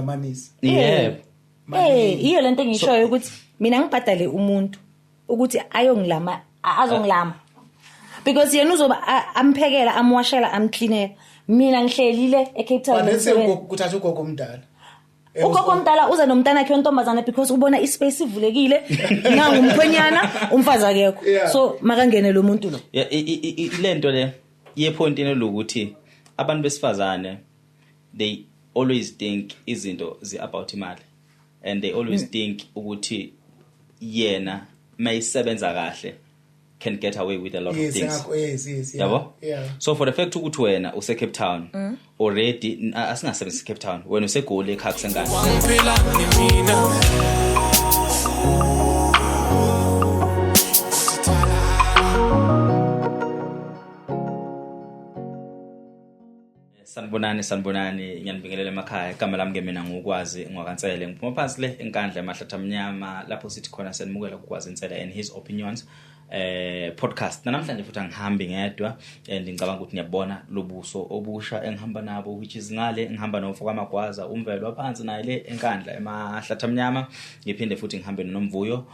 ngolamanisi. Iyo lento engishoyo ukuthi mina ngibhadale umuntu ukuthi ayongilama azongilama. Because yena uzoba amphekela amwashela amcleanela. Mina ngihlelile eCape Town. Bese ukuthatha ugogo omdala. Ugogo omdala uza nomntana wakhe ontombazana because ubona ispace ivulekile nangu umkhwenyana umfazi akekho. So makangene lo muntu lo. Lento le yepoint lokuthi abantu besifazane they always think izinto about imali and they always think ukuthi yena mayisebenza kahle can get away with a lot of things. Yes. Yeah. So for the fact ukuthi wena use Cape Town already asingasebenzi Cape Town wena usegoli ekhaya kusengane. Sanibonani ngiyanibingelela emakhaya igama lami mina ngokwazi ngwakansele ngiphuma phansi le enkandla emahlathi amnyama lapho sithi khona senimukela ukwazi insela and his opinions podcast namhlanje futhi angihambi ngedwa and ngicabanga ukuthi niyabona lobuso obusha engihamba nabo which is ngale ngihamba noMfoka Magwaza umvelo waphansi naye le enkandla emahlathi amnyama ngiphinde futhi ngihambe noMvuyo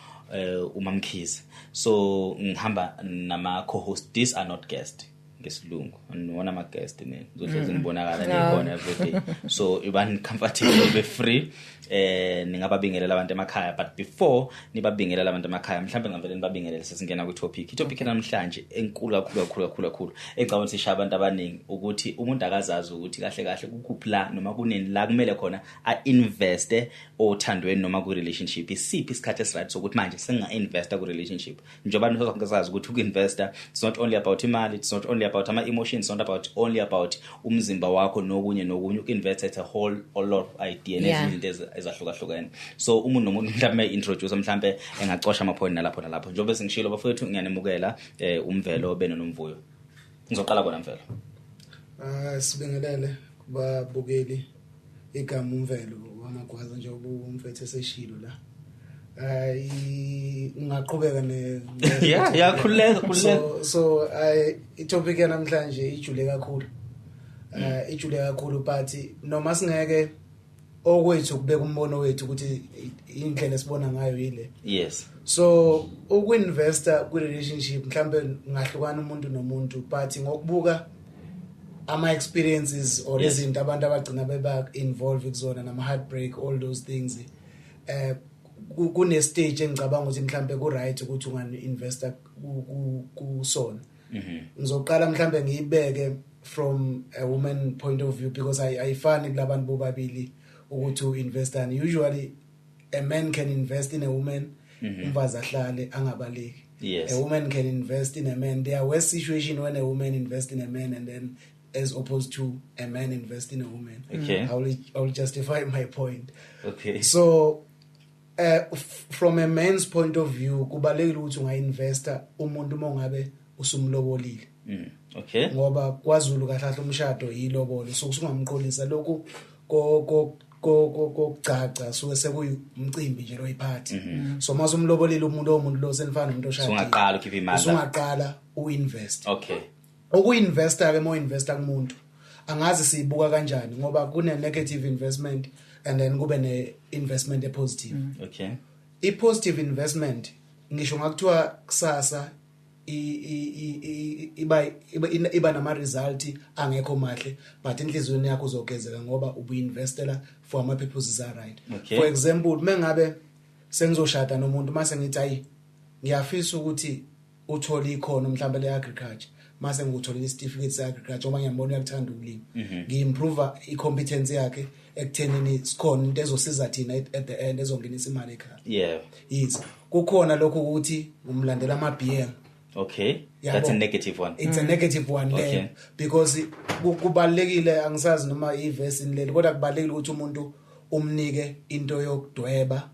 uMamkhize so ngihamba nama co-host these are not guests ngesilungu ngiwona ama guest ngizohlezi ngibonakala nikhona everyday so ibani comfortable be free ningababingelela abantu emakhaya but before nibabingelela abantu emakhaya mhlawumbe ngavele nibabingelele sesingena ku topic namhlanje enkulu kakhulu engicabanga ukuthi shaya abantu abaningi ukuthi umuntu akazazi ukuthi kahle kukuphi la noma kuneni la kumele khona a investe othandweni noma ku relationship isiphi isikhathi esiright sokuthi manje senga investa ku relationship njengoba nizozazi ukuthi uku-investor it's not only about imali, it's not only about ama emotions, it's not only about umzimba wakho nokunye uku-invest at a lot of idea nezinto ezahlukahlukene so umuntu nomuntu mhlawumbe introduce mhlawumbe engacosha ama point nalapho njengoba sengishilo bafethu ngiyanemukela umvelo beno nomvuyo ngizoqala kona mvelo sibingelele kubabukeli igama umvelo waMagwaza njengoba umfethu eseshilo la ngaqhubeka ne khuleka so itopic namhlanje ijule kakhulu but noma singeke okwethu kubeka umbono wethu ukuthi indlela esibona ngayo yile yes so uku-investor ku-relationship mhlambe ngahlukana umuntu nomuntu but ngokubuka ama-experiences or izinto abantu abagcina beba-involve kuzona nama-heartbreak all those things kune-stage engicabanga ukuthi mhlambe ku-right ukuthi ungani-investa kusona ngizoqala mhlambe ngiyibeke from a woman point of view because ayifani kulabantu bobabili ukuthi u-investani usually a man can invest in a woman umfazi ahlale angabaleki a woman can invest in a man. There are worse situation when a woman invests in a man and then as opposed to a man invest in a woman. Okay. I will justify my point. Okay. So from a man's point of view kubalekile ukuthi unga-investa umuntu mongabe usumlobolile. Okay. Ngoba kwaZulu kahle umshado yilobolo so usungamqolisa lokhu kokucaca so sekuyumcimbi nje lo iphathi so mase umlobolile umuntu lo senifana umuntu oshadile ungaqala ukhipha imali ungaqala uinvest. Okay. Uku-investa ke mo investa kumuntu angazi siyibuka kanjani ngoba kune negative investment and then kube ne investment positive. Okay. I-positive investment ngisho ngakuthiwa kusasa iba nama result angekho mahle but inhlizweni yakho uzogezela ngoba ubu-investela for ama purposes are right. Okay. For example mengabe sengizoshada nomuntu mase ngithi ayi ngiyafisa ukuthi uthole ikhono mhlawumbe le-agriculture mase ngikutholile certificate se-agriculture ngoba ngiyambona uyakuthanda ukulima ngi-improve i-competence yakhe ekuthenini sikhona into ezosiza thina at the end ezongenisa imali ekhaya. Yeah. Yes. Kukhona lokho ukuthi umlandela ama-BM. Okay. That's a negative one. It's a negative one okay. Because kubalekile angisazi noma iverse inleli kodwa kubalekile ukuthi umuntu umnike into yokudweba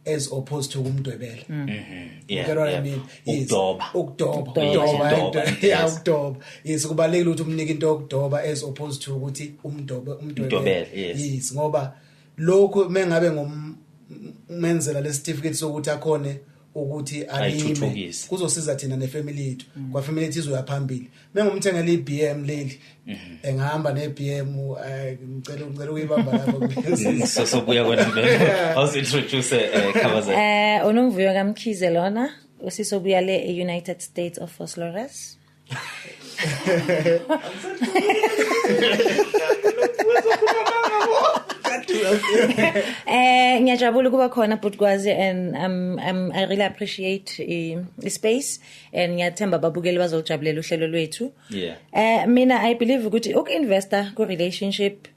as opposed to umdwebela. Yeah. You know what I mean? Ukudoba. Ukudoba. Yes, kubalekile ukuthi umnike into yokudweba as opposed to ukuthi umdwebela. Yes, ngoba lokho mengabe ngomenzela le certificate sokuthi akhone ukuthi alime Ayithuthukise. kuzosiza thina nefamily yethu kwa family yethu izoya phambili mengumthengela iBM leli engahamba neBM ngicela uyibamba lapho sobuya kwena how's introduce Khabazela unomvuyo kaMkhize lona usisobuya le United States of Flores ngiyajabula kuba khona Bhutkwazi and I really appreciate the space and ngiyathemba babukeli bazojabulela uhlelo lwethu. Mina I believe ukuthi uku-investor ku relationship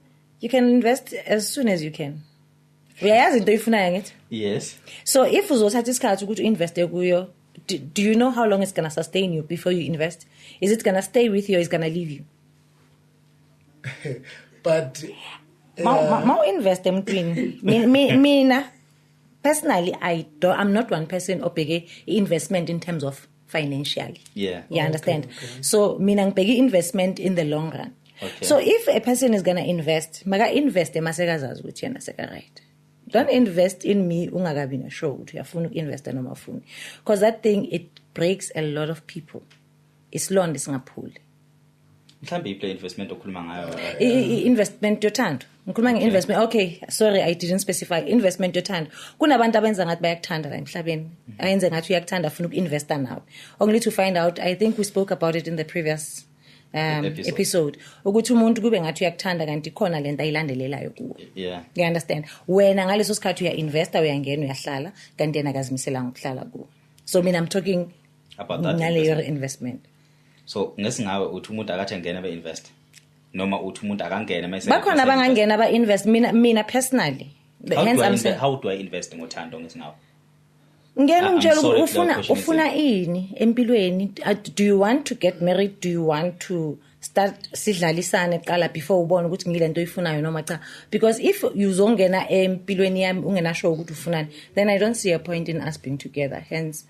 you can invest as soon as you can. Uyayazi into ifunayo ngithi? Yes. So if uzothatha isikhathi ukuthi uinveste kuyo, do you know how long it's going to sustain you before you invest? Is it going to stay with you or is it going to leave you? But Ma invest emntwini mina personally I'm not one person obheke investment in terms of financially. Yeah. You understand? Okay. So mina ngibheke investment in the long run. Okay. So if a person is going to invest, maka invest emasekazazi ukuthi yena seka right. Don't invest in me ungakabi na sure ukuthi uyafuna ukinvesta noma ufuni, because that thing it breaks a lot of people. Isilonda singaphuli. Mhlambe iplay investment okhuluma ngayo investment yothando ngikhuluma nge-investment. Okay, sorry I didn't specify investment yothando. Kunabantu abenza ngathi bayakuthanda la emhlabeni, ayenze ngathi uyakuthanda afuna uku-investa nawe. Only to find out, I think we spoke about it in the previous episode ukuthi umuntu kube ngathi uyakuthanda kanti khona lento ayilandelelayo kuwe. Yeah. You understand? Wena ngaleso sikhathi uya-investa uyangena uyahlala kanti yena akazimisela ngokuhlala kuwe. So mina I'm talking about that ngaleyo investment. So ngesingawe uthi umuntu akathi ngena be-invest noma uthi umuntu akangena mayise bakhona abangangena ba-invest mina personally how do I invest ngothando ngesingawe? Ngena ungitshela ufuna ini empilweni. Do you want to get married? Do you want to start sidlalisane qala before ubone ukuthi ngile nto ifunayo noma cha? Because if uzongena empilweni yami ungenasho ukuthi ufunani, then I don't see a point in us being together, hence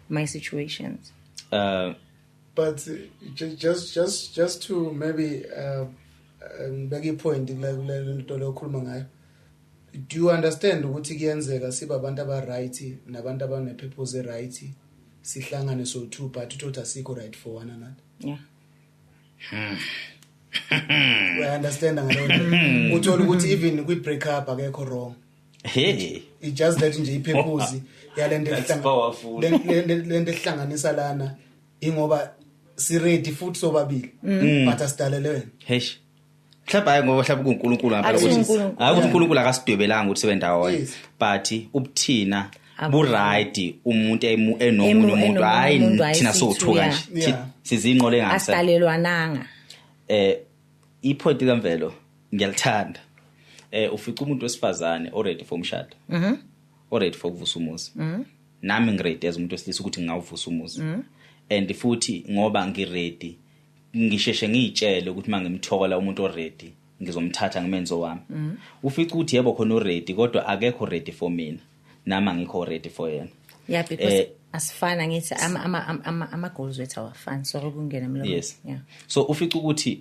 my situations. But just to maybe beg a point lento lokhuluma ngayo. Do you understand ukuthi kuyenzeka siba abantu aba right nabantu abane purpose e right sihlangane so two but uthi asikho right for one another? Yeah. We understand ngalona. Uthola ukuthi even kwi break up akekho wrong. Hey. It just that nje ipurpose yalento lento ehlanganisa lana ingoba si ready futhi sobabili but asidalele wena. Hesh. Mhlawumbe hayi ngoba mhlawumbe kuNkulunkulu ngempela ukuthi hayi ukuthi uNkulunkulu akasidwebelanga ukuthi sibe ndawonye, but ubuthina bu right umuntu enomunye umuntu hayi thina sothu kanje sizinqole ngase asidalelwananga. Ipoint kaMvelo ngiyalithanda. Ufica umuntu wesifazane already for umshado. Already for ukuvusa umuzi. Nami ngiready as umuntu wesilisa ukuthi ngawuvusa umuzi. And futhi ngoba ngiready ngisheshe ngiyitshele ukuthi mangimthokola umuntu already ngizomthatha ngimenzo wami. Ufica ukuthi yebo khona already kodwa akekho ready for mina nama ngikho ready for yena. Yeah, because asifana ngithi ama goals wethu awafani so kungena emlomeni. Yes. Yeah. So ufica ukuthi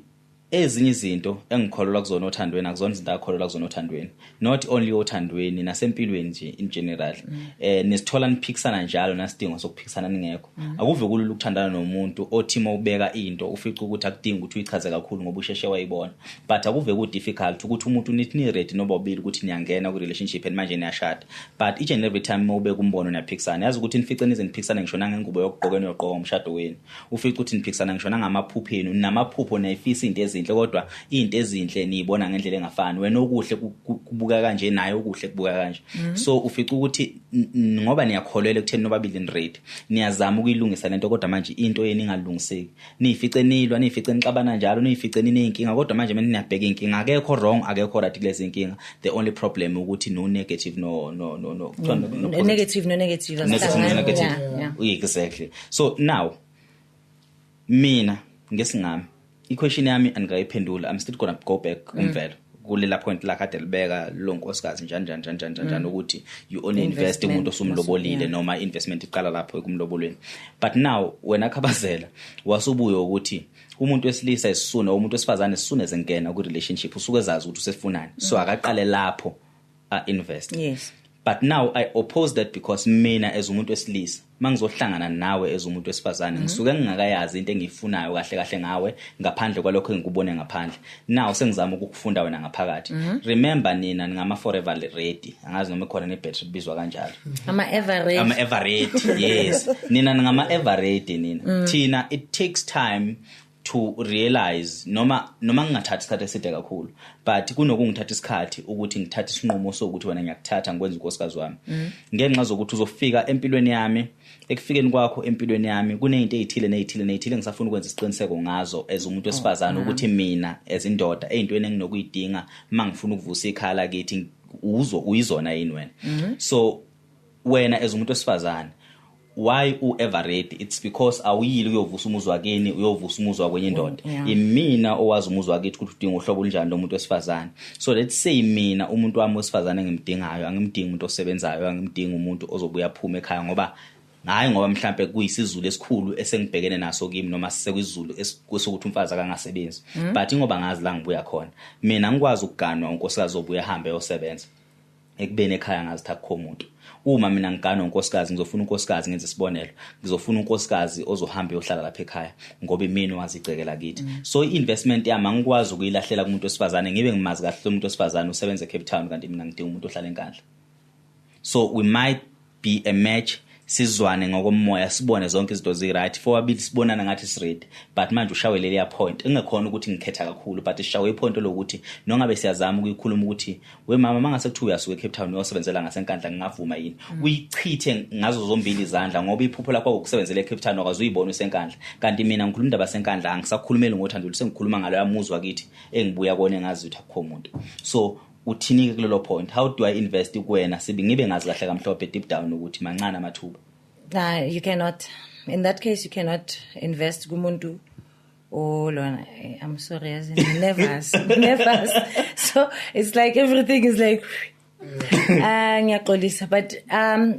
ezinye izinto engikholelwa kuzona othandweni akuzona izinto akholelwa kuzona othandweni, not only othandweni nasempilweni nje in general. Nesithola niphikisana njalo nasidingo sokuphikisana ningekho. Akuve kulula ukuthandana nomuntu othima ubeka into ufica ukuthi akudingi ukuthi uyichaze kakhulu ngoba usheshe wayibona, but akuve ku difficult ukuthi umuntu ni ready nobabili ukuthi niyangena ku relationship and manje niyashada, but each and every time mawubeka umbono niyaphikisana. Yazi ukuthi nifice nize niphikisana ngisho nangengubo yokugqoka eniyogqoka umshado wenu. Ufica ukuthi niphikisana ngisho ngamaphupho enu namaphupho nayifisa into ezinhle kodwa into ezinhle niyibona ngendlela engafani. Wena okuhle kubuka kanje naye okuhle kubuka kanje. So ufica ukuthi ngoba niyakholelwa ekutheni nobabili ready niyazama ukuyilungisa lento kodwa manje into yeni ingalungiseki. Niyifice nilwa niyifice nixabana njalo niyifice ninenkinga kodwa manje manje niyabheka inkinga akekho wrong akekho right kulezi inkinga. The only problem ukuthi no negative no negative. Yeah. Exactly. So now mina ngesingami i-question yami angayiphendula. I'm still gonna go back kumvelo kulela point la kade libeka lo nkosikazi njani ukuthi you only invest umuntu osumlobolile noma investment iqala lapho kumlobolweni. But now wena Khabazela wasubuya ukuthi umuntu wesilisa esisuna umuntu wesifazane esisuna ezengena ku relationship usuke ezazi ukuthi usefunani, so akaqale lapho invest. Yes. But now I oppose that because mina as umuntu wesilisa mangizohlangana nawe as umuntu wesifazane ngisuke ngingakayazi into engiyifunayo kahle kahle ngawe ngaphandle kwalokho engikubone ngaphandle. Now sengizama ukukufunda wena ngaphakathi. Remember nina ngama forever ready. Angazi noma khona nebattery bizwa kanjalo. Ama ever ready. Yes. Nina ngama ever ready nina. Thina it takes time to realize noma ngingathatha isikhathi eside kakhulu but kunokungithatha isikhathi ukuthi ngithathe isinqumo sokuthi wena ngiyakuthatha ngikwenza unkosikazi wami ngenxa zokuthi uzofika empilweni yami ekufikeni kwakho empilweni yami kunezinto ezithile ngisafuna ukwenza isiqiniseko ngazo as umuntu wesifazane ukuthi mina as indoda ezintweni enginokuyidinga mangifuna ukuvusa ikhaya lakithi uyizona yini wena so wena as umuntu wesifazane why ever ready? It's because awuyili uyovusa umuzwa wakini uyovusa umuzwa kwenye indoda. Imina owazi umuzwa wakithi ukuthi udinga uhlobo olunjani lomuntu wesifazane. So let's say mina umuntu wami wesifazane engimdingayo angimdingi umuntu osebenzayo angimdingi umuntu ozobuya phuma ekhaya ngoba mhlambe kuyisizulu esikhulu esengibhekene naso kimi noma sekuizulu esokuthi umfazi akangasebenzi. But ngoba ngazi la ngibuya khona mina ngikwazi ukuganwa unkosikazi obuya hambe yosebenza ekubene ekhaya ngazithatha kho umuntu. Uma mina ngigana unkosikazi ngizofuna unkosikazi ngenze isibonelo ngizofuna unkosikazi ozohamba yohlala lapha ekhaya ngoba imini wazicekela kithi so investment yami angikwazi ukuyilahlela kumuntu wesifazane ngibe ngimazi kahle umuntu wesifazane usebenza eCape Town kanti mina ngidinga umuntu ohlala enkandla so we might be a match sizwane ngokomoya sibone zonke izinto zi-right for abili sibonana ngathi is-ready but manje ushawele leya point engekhona ukuthi ngikhetha kakhulu but ishawe ipoint lokuthi nongabe siyazama ukuyikhuluma ukuthi we mama mangase kuthi uyasuka eCape Town uyosebenzela ngasenkandla ngingavuma yini uyichithe ngazo zombili izandla ngoba iphupho lakho ukusebenzela eCape Town akaze uyibone usenkandla kanti mina ngikhuluma indaba senkandla angisakhulumeli ngothando sengikhuluma ngalo yamuzwa wakithi engibuya kone ngazi ukuthi akukho umuntu so uthini kulelo point how do I invest kuwena sibe ngibe ngazi kahle kamhlophe deep down ukuthi mancane amathuba you cannot in that case you cannot invest kumuntu lona I'm sorry as in never so it's like everything is like ngiyaxolisa but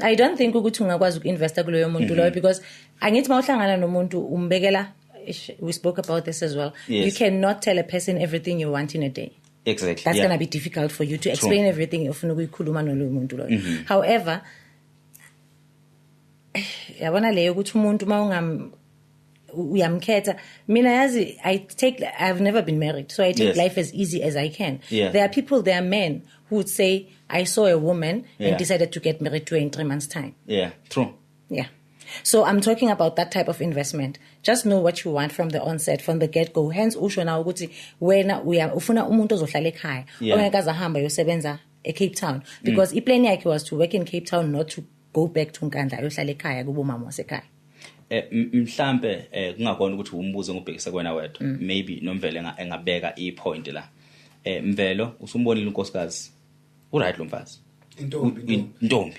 I don't think ukuthi ungakwazi ukinvesta kuloyo muntu loyo because angithi mawuhlangana nomuntu umbekela we spoke about this as well you cannot tell a person everything you want in a day. Exactly. That's going to be difficult for you to explain everything ufuna ukuyikhuluma noloyo muntu loyo. However, yabona leyo ukuthi umuntu uyamkhetha mina yazi I've never been married so I take life as easy as I can. There are men who would say I saw a woman and decided to get married to her in 3 months time. Yeah, true. Yeah. So I'm talking about that type of investment. Just know what you want from the onset, from the get-go. Hence, usho na ukuthi wena ufuna umuntu ozohlala ekhaya. Ongeke ahamba yosebenza eCape Town because iplan yakhe was to work in Cape Town, not to go back to Nkandla yohlala ekhaya kubo mama wasekhaya. Mhlambe kungakona ukuthi umbuzo ngobhekisa kwena wedwa. Maybe nomvele engabeka ipoint la. Mvelo usumbonile unkosikazi. Uright lo mfazi. Intombi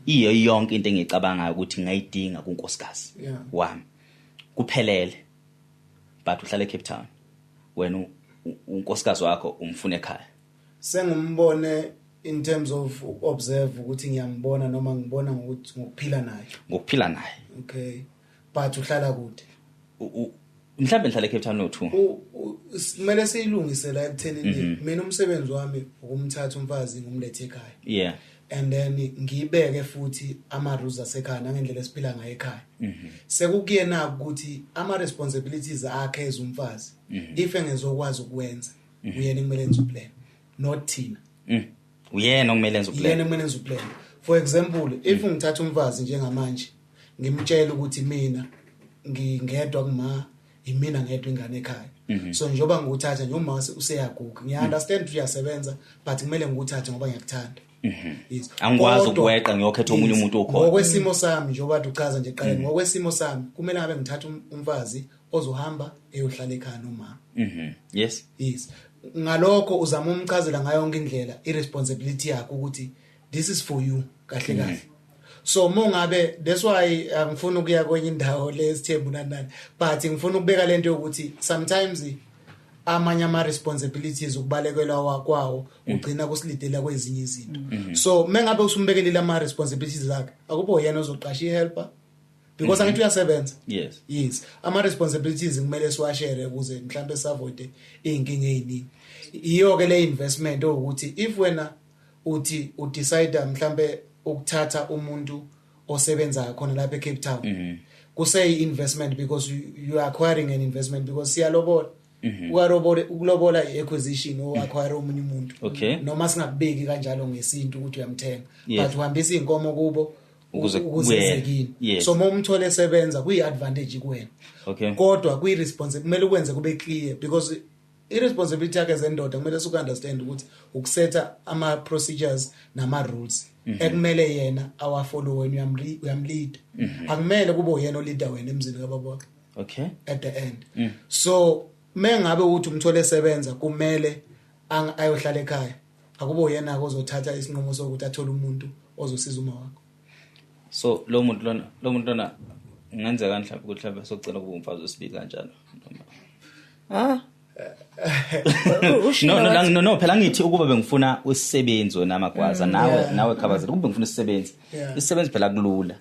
iyo yonke into engicabangayo ukuthi ngayidinga kunkosikazi wami kuphelele but uhlala eCape Town wena unkosikazi wakho umfuna ekhaya sengimbone in terms of observe ukuthi ngiyambona noma ngibona ngokuthi ngokuphila naye okay but uhlala kude mhlawumbe ngihlala eCape Town no2 kumele siyilungise la ekuthenini mina umsebenzi wami ukumthatha umfazi ngumlethe ekhaya and then ngibeke futhi ama rules asekhaya ngendlela esiphila ngayo ekhaya sekukuyena ukuthi ama responsibilities akhe ezumfazi if engezokwazi ukwenza uyena kumele enze uplan not thina uyena kumele enze uplan for example if ngithatha umfazi njengamanje ngimtshela ukuthi mina ngingedwa kuma imina ngedwa ingane ekhaya so njoba nguthatha noma useyaguga ngiunderstand ukuthi uyasebenza but kumele nguthathe ngoba ngiyakuthanda angikwazi ukweqa ngiyokhetha omunye umuntu okhona ngokwesimo sami njoba uchaza nje qale ngokwesimo sami kumele ngabe ngithatha umfazi ozohamba eyohlala ekhaya nomama yes ngalokho uzama umchazela ngayo yonke indlela irresponsibility yakho ukuthi this is for you kahle kahle so mongabe that's why ngifuna ukuya kwenye indawo lesithembu nanani but ngifuna ukubeka lento yokuthi sometimes amanye ama responsibilities ukubalekelwa kwawo ugcina kusilidela kwezinye izinto so mengabe usumbekele ama responsibilities zakhe akupho yena ozoqasha ihelper because angithi uyasebenza yes ama responsibilities kumele siwashare ukuze mhlambe savoid inkinga eziningi iyo ke le investment ukuthi if wena uthi udecide mhlambe ukuthatha umuntu osebenza khona lapha eCape Town kusay investment because you are acquiring an investment because siyalobola ukulobola acquisition or acquire omunye umuntu noma singabeki kanjalo ngesintu ukuthi uyamthenga but uhambisa inkomo kubo ukuzezekini so uma umthole esebenza kuyi advantage kuwena kodwa kuyi responsibility kumele ukwenze kube clear because irresponsibility yakhe zendoda kumele uku understand ukuthi ukusetha ama procedures nama rules ekumele yena awafollow wena uyamlead akumele kube uyena oleader wena emzini kababa at the end so mengabe uthi umthole esebenza kumele ayohlala ekhaya akube uyena ozothatha isinqumo sokuthi athole umuntu ozosiza uma wakho so lo muntu lona ngenza kanhla ukuthi mhlawumbe socela kuba umfazi wesibili kanjalo no phela ngithi ukuba bengifuna usisebenzi wena amagwaza nawe khabazela kube ngifuna isisebenzi isisebenzi phela kulula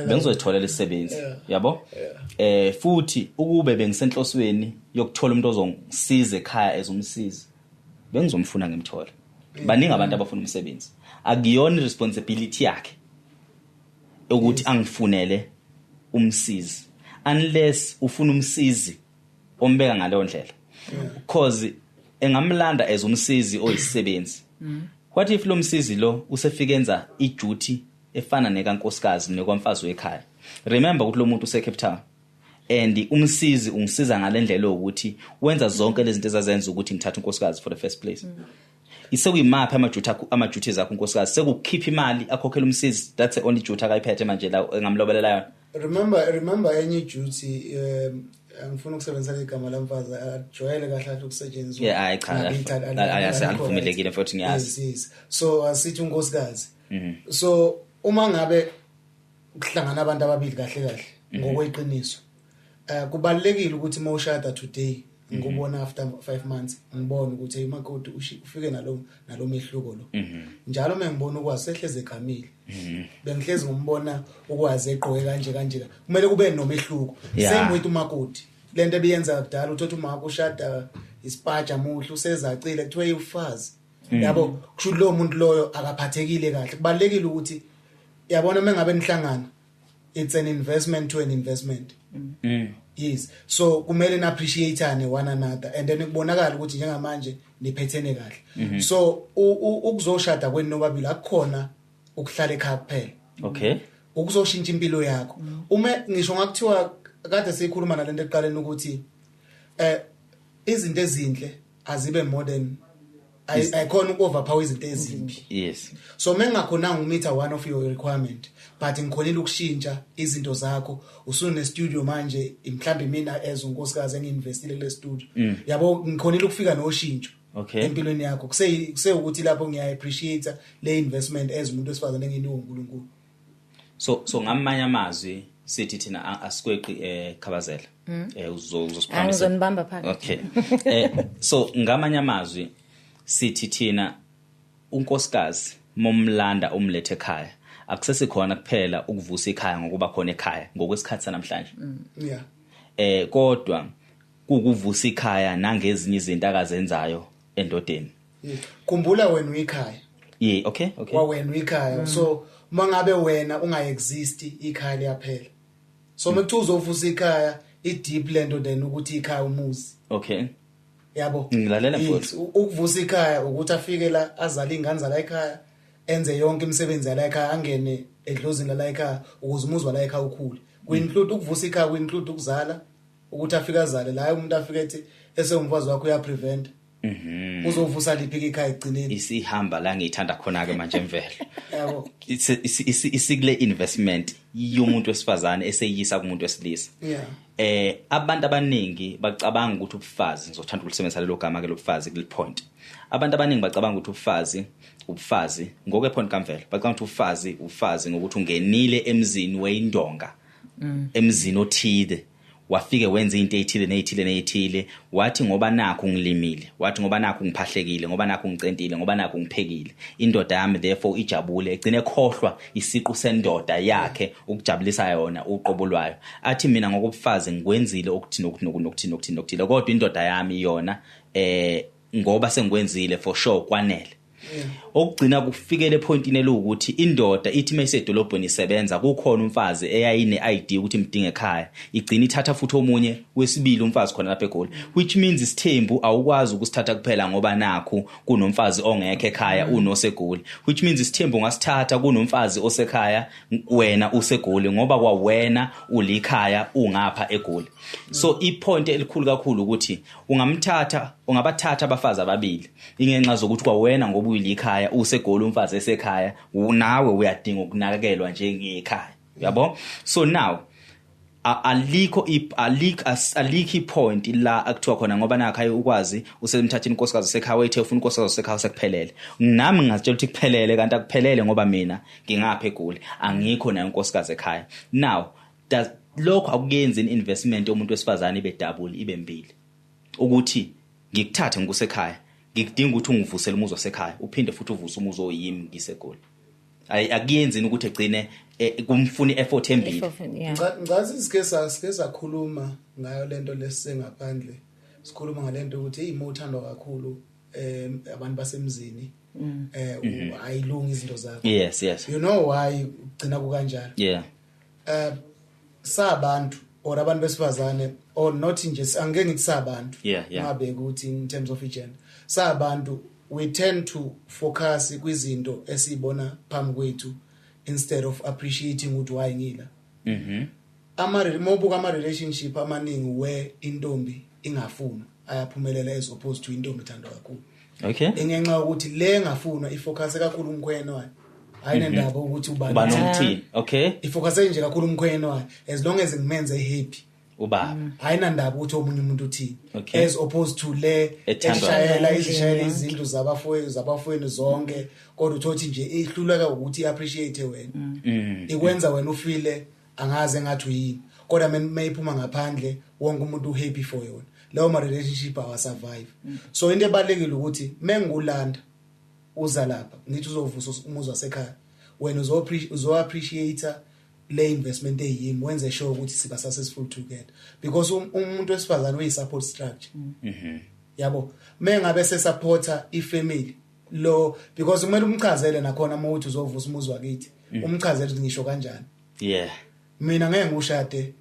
bengizoyitholela isisebenzi yabo futhi ukube bengisenhlosweni yokuthola umuntu ozongisiza ekhaya ezumsiza bengizomfuna ngimthola baningi abantu abafuna umsebenzi akuyona responsibility yakhe ukuthi angifunele umsizi unless ufuna umsizi ombeka ngaleyo ndlela because engamlanda ezumsizi oyisisebenzi what if lo msizi lo usefikenza iduty efana nekankosikazi nekwamfazi wekhaya remember ukuthi lo muntu useCape Town and umsizi ungisiza ngalendlela ukuthi wenza zonke lezi zinto ezazenza ukuthi ngithathe unkosikazi for the first place isekuyimaphi ama-duty zakho unkosikazi sekukhipha imali akhokhela umsizi that's the only duty akayiphethe manje la engamlobelela yona remember enye duty angifuna ukusebenzisa igama lamfazi ajwayele kahle ukusetshenziswa alivumelekile futhi ngiyazi so asithi unkosikazi so uma ngabe kuhlangana abantu ababili kahle ngokweqiniso kubalekile ukuthi mawushada today ngubona after 5 months ngibona ukuthi imakoti ufike nalo mehluko lo njalo mengibona ukwazi sehleze egamile bengihlezi ngombona ukwazi eqoke kanje kumele kube nomehluko same with umakoti lento ebiyenza kudala uthatha umaka ushada isipaja muhle usezacile kuthiwe ufazi yabo kusho lo muntu loyo akaphathekile kahle kubalekile ukuthi yabona mengabe nihlangana it's an investment to an investment yes so kumele na appreciateane one another and then kubonakala ukuthi njengamanje niphethene kahle so ukuzoshada kwenu nobabili akukhona ukuhlala ekhaya kuphela ukuzoshintsha impilo yakho uma ngisho ngakuthiwa kade sikhuluma nalento eqaleni ukuthi izinto ezinhle azibe modern ayikhona ukoverpower izinto ezimbi yes so mengakhona umeter one of your requirement but ngikhonile ukushintsha izinto zakho usune studio manje mhlambe mina ezunkosikazi enginvestile kule studio yabo ngikhonile ukufika noshintsho empilweni yakho kuse ukuthi lapho ngiya appreciate le investment ezumuntu esifazane enginiwe uNkulunkulu so ngamanye amazwi sithi thina asikweqi khabazela uzosiphambisa ngizonibamba phakathi so ngamanye amazwi sithi thina unkosikazi momlanda umlethe ekhaya akusesikhona kuphela ukuvusa ekhaya ngokuba khona ekhaya ngokwesikhathi sanamhlanje kodwa kukuvusa ekhaya nangezinye izinto akazenzayo endodeni khumbula wena uyikhaya okay wena uyikhaya so mangabe wena ungaexist ikhaya liyaphela so mekuthu uzovusa ekhaya ideep lento then ukuthi ikhaya umuzi yabo ngilalela futhi ukuvusa ekhaya ukuthi afike la azala ingane zala ekhaya enze yonke imisebenzi la ekhaya angene edlozini la ekhaya ukuze umuzwa la ekhaya ukhule kuinclude ukuvusa ekhaya kuinclude ukuzala ukuthi afike azale la umuntu afike ethi esengumfazi wakho uya prevent uzovusa liphi ekhaya egcineni isihamba la ngiyithanda khona ke manje emvelo yabo isikule investment yomuntu wesifazane eseyisa kumuntu wesilisa abantu abaningi bacabanga ukuthi ubufazi ngizothanda ukulisebenzisa lelo gama ke lobufazi kule point abantu abaningi bacabanga ukuthi ubufazi ngokwe point kamvelo bacabanga ukuthi ubufazi ngokuthi ungenile emzini weindonga emzini othide wafike wenza into ethile wathi ngoba nakho ngilimile wathi ngoba nakho ngiphahlekile ngoba nakho ngicentile ngoba nakho ngiphekile indoda yami therefore ijabule egcine khohlwa isiqu sendoda yakhe ukujabulisa yona uqobo lwayo athi mina ngokubufazi ngikwenzile okuthini kodwa indoda yami yona ngoba sengikwenzile for sure kwanele okugcina kufikele pointini elokuthi indoda ithi mayisedolobheni isebenza kukhona umfazi eyayine ID ukuthi imdinge ekhaya igcina ithatha futhi omunye wesibili umfazi khona lapha eGoli, which means isithembu awukwazi ukusithatha kuphela ngoba nakho kunomfazi ongekho ekhaya unoseGoli, which means isithembu ngasithatha kunomfazi osekhaya wena useGoli ngoba kwawena ulikhaya ungapha eGoli. So ipoint elikhulu kakhulu ukuthi ungabathatha abafazi ababili ingenxa zokuthi kwawena ngoba uyilikhaya useGoli umfazi esekhaya nawe uyadinga ukunakekelwa njengekhaya, yabo. So now alikho point la akuthiwa khona ngoba nakhaya ukwazi usemthathini inkosikazi esekhaya wethe ufuna inkosikazi esekhaya sekuphelele. Nami ngazitshela ukuthi kuphelele kanti akuphelele ngoba mina ngingapha eGoli angikho nayo inkosikazi ekhaya. Now lokho akuyenzi investment yomuntu wesifazane ibe double ibe mbili ukuthi ngikuthathe ngikusekhaya ngikudinga ukuthi ungivusele umuzi wasekhaya uphinde futhi uvuse umuzi oyimi ngiseGoli. Akuyenzi ukuthi egcine kumfuni effort embili. Ngazi sike sakhuluma ngayo lento lesengaphandle. Sikhuluma ngalento ukuthi imothandwa kakhulu abantu basemzini ayilungi izinto zakho. Yes. You know why ugcina kukanjalo? Yeah. Sabantu or abantu besifazane or not nje angeke ngithi sabantu ngabe ukuthi in terms of gender sabantu we tend to focus kwizinto esibona phambi kwethu instead of appreciating ukuthi why ngila. Mobuka ama relationship amaningi where intombi ingafuna ayaphumelela as opposed to intombi ithandwa kakhulu. Okay. Engenxa ukuthi le ngafuna ifocus kakhulu umkhweno wayo. Ayinendaba ukuthi uba nomthini. Okay. Ifocus nje kakhulu umkhweno wayo as long as ngimenze happy. Ubaba. Ayinandaba ukuthi omunye umuntu uthini. As opposed to le ishayela izinto zabafowenu zonke kodwa uthothi nje ihluleka ukuthi appreciate wena. Ikwenza wena ufile angaze ngathi uyini. Kodwa mayiphuma ngaphandle wonke umuntu happy for yona. Lawo ma relationship awa survive. So into ebalekile ukuthi mengulanda uza lapha ngithi uzovusa umuzi wasekhaya wena uzo appreciate le investment eyimi wenze sure ukuthi siba successful together because umuntu wesifazane uyi support structure. Yabo mengabe se supporter ifamily lo because kumele umchazele nakhona uma uthi uzovusa umuzi wakithi umchazele ukuthi ngisho kanjani. Yeah. Mina ngeke ngushade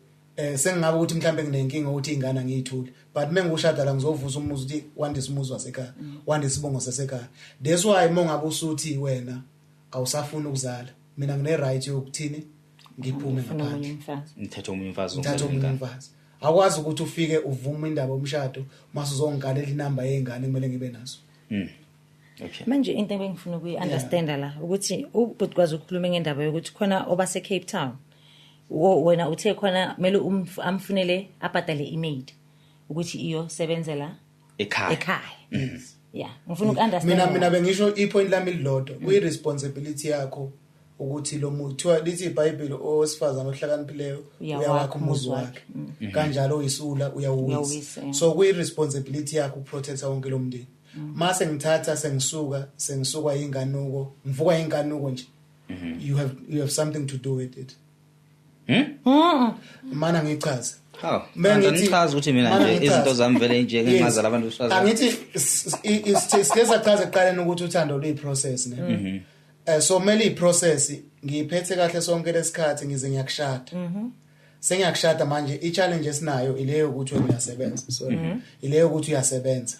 sengingabe ukuthi mhlambe nginenkinga ukuthi ingane ngiyithule but mengushada la ngizovusa umuzi ukuthi wandise umuzi wasekhaya wandise isibongo sasekhaya. That's why mongabe usuthi wena awusafuna ukuzala mina ngine right yokuthini ngiphume ngaphandle ngithatha omunye umfazi akwazi ukuthi ufike uvume indaba omshado mase uzongalela inamba yezingane kumele ngibe nazo. Okay. Manje into engifuna ukuyi-understand la ukuthi ubukwazi ukukhuluma ngendaba yokuthi khona obase Cape Town wena uthe khona kumele amfunele abhadale imaid ukuthi iyo sebenzela ekhaya. Yeah, ngifuna uku-understand. Mina bengisho ipoint lami lilodwa kuyi responsibility yakho ukuthi lo muntu lithi iBhayibheli owesifazana ohlakaniphileyo uyawakha umuzi wakhe kanjalo uyisula uyawuwisa. So kuyi responsibility yakho ukuprotecta wonke lo mndeni. Mase ngithatha sengisuka inganuko ngivuka inganuko nje you have something to do with it. Mana ngichaza Mengichaza ukuthi mina nje izinto zami vele nje ngingazala abantu besifazane. Angithi isikeza chaza eqaleni ukuthi uthando luyiprocess ne. So mele iprocess ngiyiphethe kahle sonke lesikhathi ngize ngiyakushada. Sengiyakushada manje i-challenge esinayo ileyo ukuthi wena uyasebenza. So ileyo ukuthi uyasebenza.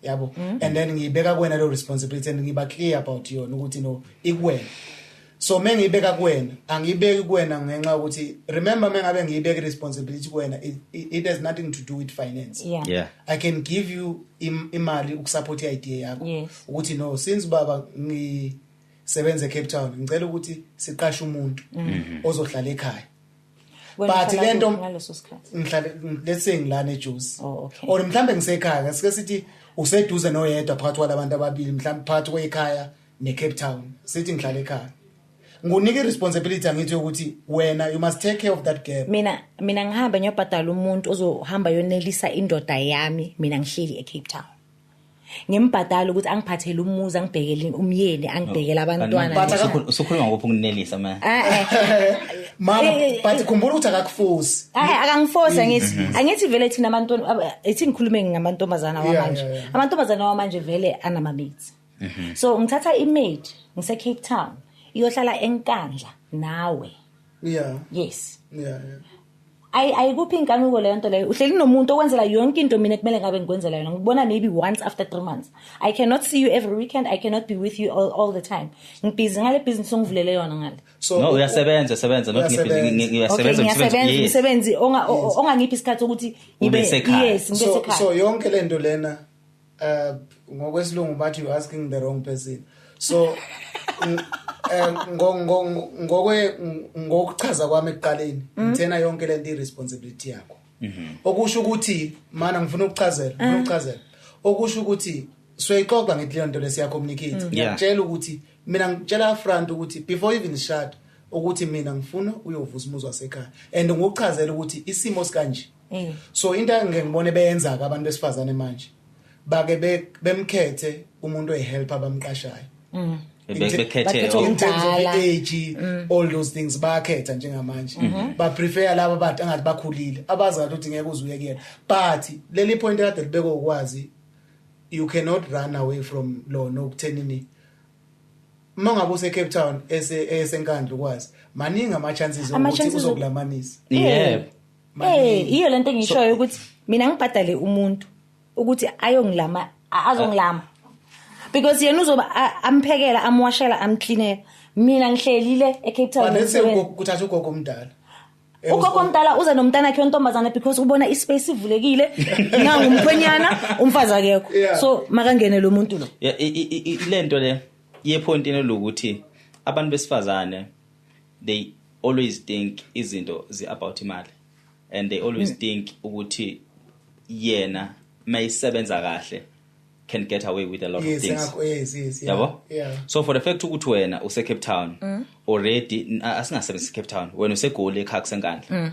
Yabo and then ngibeka kuwena lo responsibility and ngiba clear about yona ukuthi no ikuwena. So mengibeka kuwena angibeki kuwena ngenxa ukuthi remember mengabe ngiyibeka responsibility kuwena it has nothing to do with finance. Yeah. I can give you imali ukusupport idea yakho ukuthi no since baba ngisebenza eCape Town ngicela ukuthi siqashe umuntu ozohlala ekhaya. But lento ngaleso sikhathi ngihlale let's say ngilana eJuice okay. Or mhlambe ngisekhaya sike sithi useduze noyedwa phakathi kwalabantu ababili mhlambe phakathi kwekhaya neCape Town sithi ngihlala ekhaya ngunike responsibility angithi ukuthi wena you must take care of that gap. Mina ngihamba ngiyobhadala umuntu ozohamba yonelisa indoda yami mina ngihleli eCape Town. Ngimbhadala ukuthi angiphathele umuzi angibhekele umyeni angibhekele abantwana. Usukhuluma ngophi ukunelisa man? Mama but khumbula ukuthi akakuforce. Akangiforce angithi vele thina abantu ethi ngikhulume ngamantombazana wamanje. Amantombazana wamanje vele anamamithi. So ngithatha imaid ngise Cape Town iyohlala enkandla nawe. Yeah. Yes. Yeah. Ayikuphi inkanuko leyo nto leyo. Uhleli nomuntu okwenzela yonke into mina kumele ngabe ngikwenzela yona. Ngibona maybe once after 3 months. I cannot see you every weekend. I cannot be with you all the time. Ngibhizi ngale business ongivulele yona ngale. So no uyasebenza not ngiyasebenza ongangiphi isikhathi ukuthi ngibe yes ngibe sekhaya. So yonke lento lena ngokwesilungu bathi you asking the wrong person. So ngokuchaza kwami ekuqaleni ngithena yonke lento irresponsibility yakho. Okusho ukuthi mana ngifuna ukuchazela okusho ukuthi soyixoxa ngethi lento lesiya communicate. Ngiyatshela ukuthi mina ngitshela front ukuthi before even start ukuthi mina ngifuna uyovusa umuzi wasekhaya and ngokuchazela ukuthi isimo sikanje. So into engibone beyenza abantu besifazane manje bake bemkhethe umuntu oyihelp abamqashayo. Bekhethe age all those things bakhetha njengamanje ba prefer laba abantu angathi bakhulile abazi ukuthi ngeke uzuye kuyena but leli point kade libeko ukwazi you cannot run away from law nokuthenini mangabe use Cape Town esenkandla ukwazi maningi ama chances ukuthi uzokulamanisa. Iyo lento engishoyo ukuthi mina ngibhadale umuntu ukuthi azongilama because yena uzoba amphekela amwashela amcleanela mina ngihlelile eCape Town bese ukuthatha ugogo omdala ugogo omdala uza nomntana wakhe ontombazana because ubona ispace ivulekile ngangumkhwenyana umfazi akekho so makangene lo muntu lo lento le yepoint elokuthi abantu besifazane they always think izinto about imali and they always think ukuthi yena mayisebenza kahle can get away with a lot of things. Yes. Yeah. So for the fact ukuthi wena use Cape Town already asingasebenzi Cape Town wena usegoli ekhaya kusenkandla.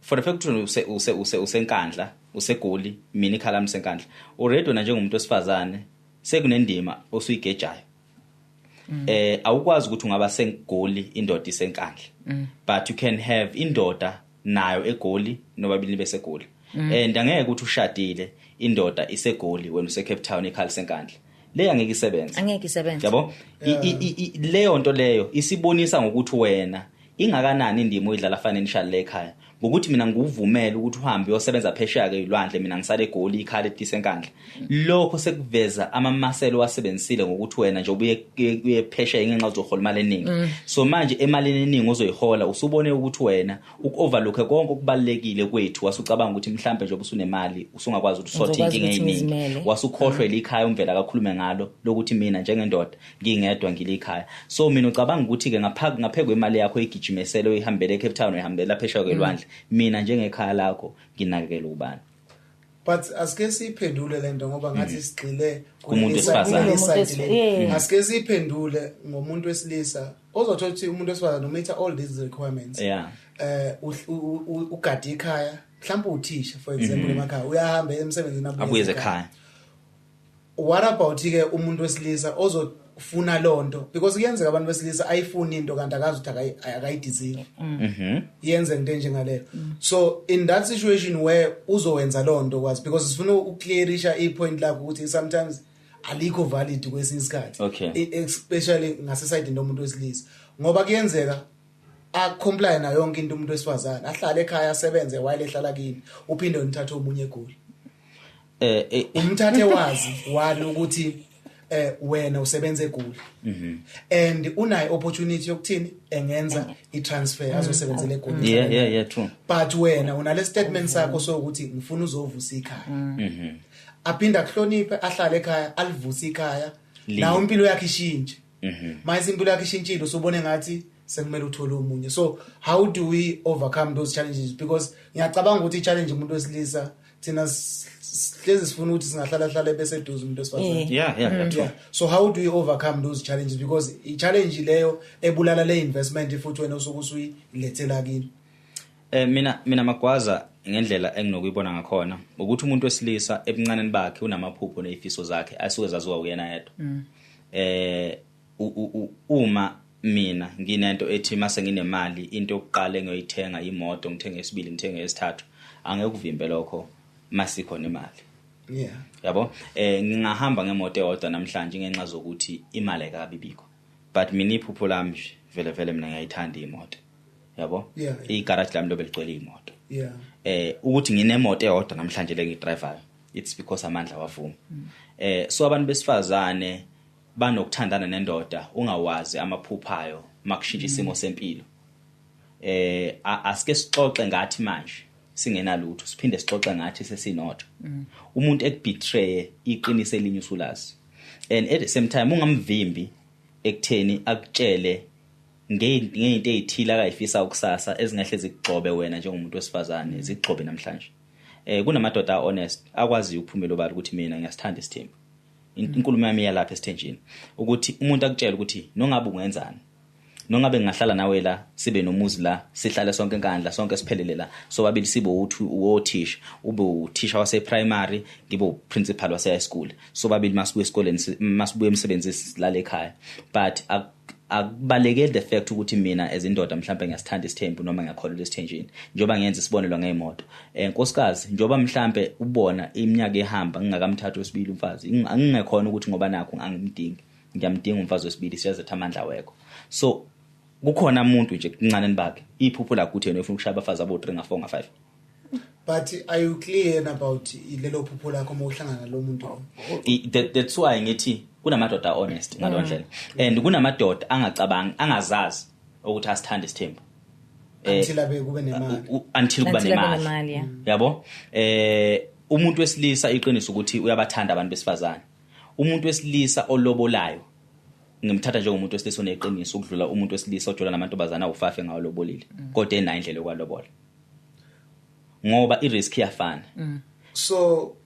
For the fact ukuthi usenkandla usegoli mina ikhala msenkandla already wena njengomuntu osifazane sekunendima osuyigejayo. Awukwazi ukuthi ungaba sengoli indoda isenkandla but you can have indoda nayo egoli nobabili besegoli. And angeke ukuthi ushadile indoda isegoli wena use Cape Town ekhali senkandla le angeke isebenze yabo leyo nto leyo isibonisa ngokuthi wena ingakanani indimo oyidlala financial le ekhaya ngokuthi mina nguvumela ukuthi uhambe uyosebenza phesheya ke ilwandle mina ngisale egoli ikhali etisenkandla lokho sekuveza amamaselo wasebenzisile ngokuthi wena nje ubuye phesheya ngenxa uzohola imali eningi so manje emalini eningi uzoyihola usubone ukuthi wena ukuoverlook konke okubalekile kwethu wasucabanga ukuthi mhlambe nje usunemali usungakwazi ukuthi sorting inkinga eziningi wasukhohlwela ikhaya umvela kakhulume ngalo lokuthi mina njengendoda ngingedwa ngilikhaya so mina ucabanga ukuthi ke ngaphekwe imali yakho igijimeselo ihambele eCape Town ihambela phesheya kwelwandle mina njengekhaya lakho nginakekela ubani but asike siphendule lento ngoba ngathi sigxile kumuntu wesifazane asike siphendule ngomuntu wesilisa ozothola ukuthi umuntu wesifazane no meet all these requirements ugadi ikhaya mhlawumbe uthisha for example emakhaya uyahamba emsebenzini abuye ekhaya what about ke umuntu wesilisa ozofuna lonto because kuyenzeka abantu besilisa ayifuni into kanti akazi ukuthi akayideserve yenze into njengaleyo so in that situation where uzowenza lonto kwazi because sifuna ukclearisha ipoint lakho ukuthi sometimes alikho valid kwesinye isikhathi especially ngaseside nomuntu wesilisa ngoba kuyenzeka comply na yonke into umuntu wesifazana ahlale ekhaya asebenze while ehlala kini uphinde unithathe omunye egoli umthathe wazi wali ukuthi wena usebenze egoli and unayo opportunity yokuthini engenza itransfer azosebenzela egoli yeah true but wena unale statement sakho sokuthi ngifuna uzovusa ikhaya aphinda kuhloniphe ahlale ekhaya alivusa ikhaya na impilo yakhe ishintshe manje impilo yakhe ishintshile usubone ngathi sekumele uthole umunye so how do we overcome those challenges because ngiyacabanga ukuthi i-challenge umuntu wesilisa thina hlezi sifuna ukuthi singahlala bese duze umuntu wesifazane yeah so how do we overcome those challenges because i-challenge leyo ebulala le investment futhi wena usuyilethela kini mina magwaza ngendlela enginokuyibona ngakhona ukuthi umuntu wesilisa ebuncaneni bakhe unamaphupho nezifiso zakhe asuke zaziwa uyena yedwa uma mina nginento ethi mase nginemali into yokuqala engiyoyithenga imoto ngithenge esibili ngithenge esithathu angeke ukuvimbe lokho masikhona imali Yeah. Yabo ngingahamba ngemoto eyodwa namhlanje ngenxa zokuthi imali ayikabibikho but mina iphupho lami vele mina ngiyayithanda imoto yabo igarage lami lobe ligcwele imoto ukuthi nginemoto eyodwa namhlanje le ngidriver it's because amandla wavuma so abantu besifazane banokuthandana nendoda ungawazi amaphuphayo makushintsha isimo sempilo asike sixoxe ngathi manje singenalutho siphinde sixoxe ngathi sesinotho umuntu ekubetray iqinise elinye usulazi and at the same time ungamvimbi ekutheni akutshele ngeinto ezithila akayifisa ukusasa ezingahle zikugxobe wena njengomuntu wesifazane zikugxobe namhlanje kunamadoda honest akwazi ukuphumela obala ukuthi mina ngiyasithanda isithembu inkulumo yami yalapha esithenjini ukuthi umuntu akutshela ukuthi nongabe ungenzani nongabe ngahlala nawe la sibe nomuzi la sihlale sonke enkandla sonke siphelele la so babili sibe uthisha ube uthisha wase primary ngibe uprincipal wase high school so babili masibuye esikoleni masibuye emsebenzini silale ekhaya but akubalekile the fact ukuthi mina ezindoda mhlawumbe ngiyasithanda isithembu noma ngiyakholwa esithenjini njoba ngiyenza isibonelo ngeemoto nkosikazi njoba mhlawumbe ubona iminyaka ehamba ngingakamthatha wesibili umfazi angingekhona ukuthi ngoba nakho angimdingi ngiyamdinga umfazi wesibili siyazetha amandla wekho so kukhona umuntu nje kuncaneni bakhe iphupho lakho uthi yena ufuna ukushaya abafazi abo 3 nga 4 nga 5 but are you clear about lelo phupho lakho uma uhlangana lo muntu that's why ngithi kunamadoda honest ngalondlela and kunamadoda angacabanga angazazi ukuthi asithanda isithembu until abe kube nemali until kuba nemali yabo umuntu wesilisa iqiniso ukuthi uyabathanda abantu besifazane umuntu wesilisa olobolayo ngimthatha njengomuntu wesilisa oneqiniso ukudlula umuntu wesilisa ojola namantombazana awufafe ngawo lobolile kodwa ena indlela yokwalobola ngoba irisk iyafana so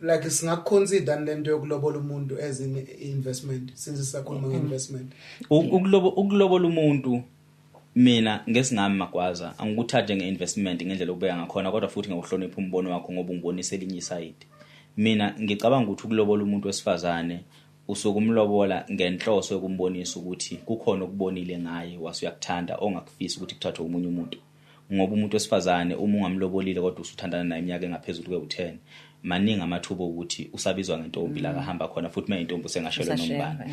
like singakuconsider lento yokulobola umuntu as an investment since sisakhuluma ngeinvestment ukulobola umuntu mina ngesingami magwaza angikuthathe ngeinvestment ngendlela okubeka ngakhona kodwa futhi ngokuhlonipha umbono wakho ngoba ungibonisa elinye iside mina ngicabanga ukuthi ukulobola umuntu wesifazane usukumlobola ngenhloso yokumbonisa ukuthi kukhona ukubonile ngaye wasuyakuthanda ongakufisa ukuthi kuthathwe umunye umuntu ngoba umuntu wesifazane uma ungamlobolile kodwa usuthandana naye iminyaka engaphezulu kwe-10 maningi amathuba ukuthi usabizwa ngentombi la kahamba khona futhi mayintombi sengashelwe nombani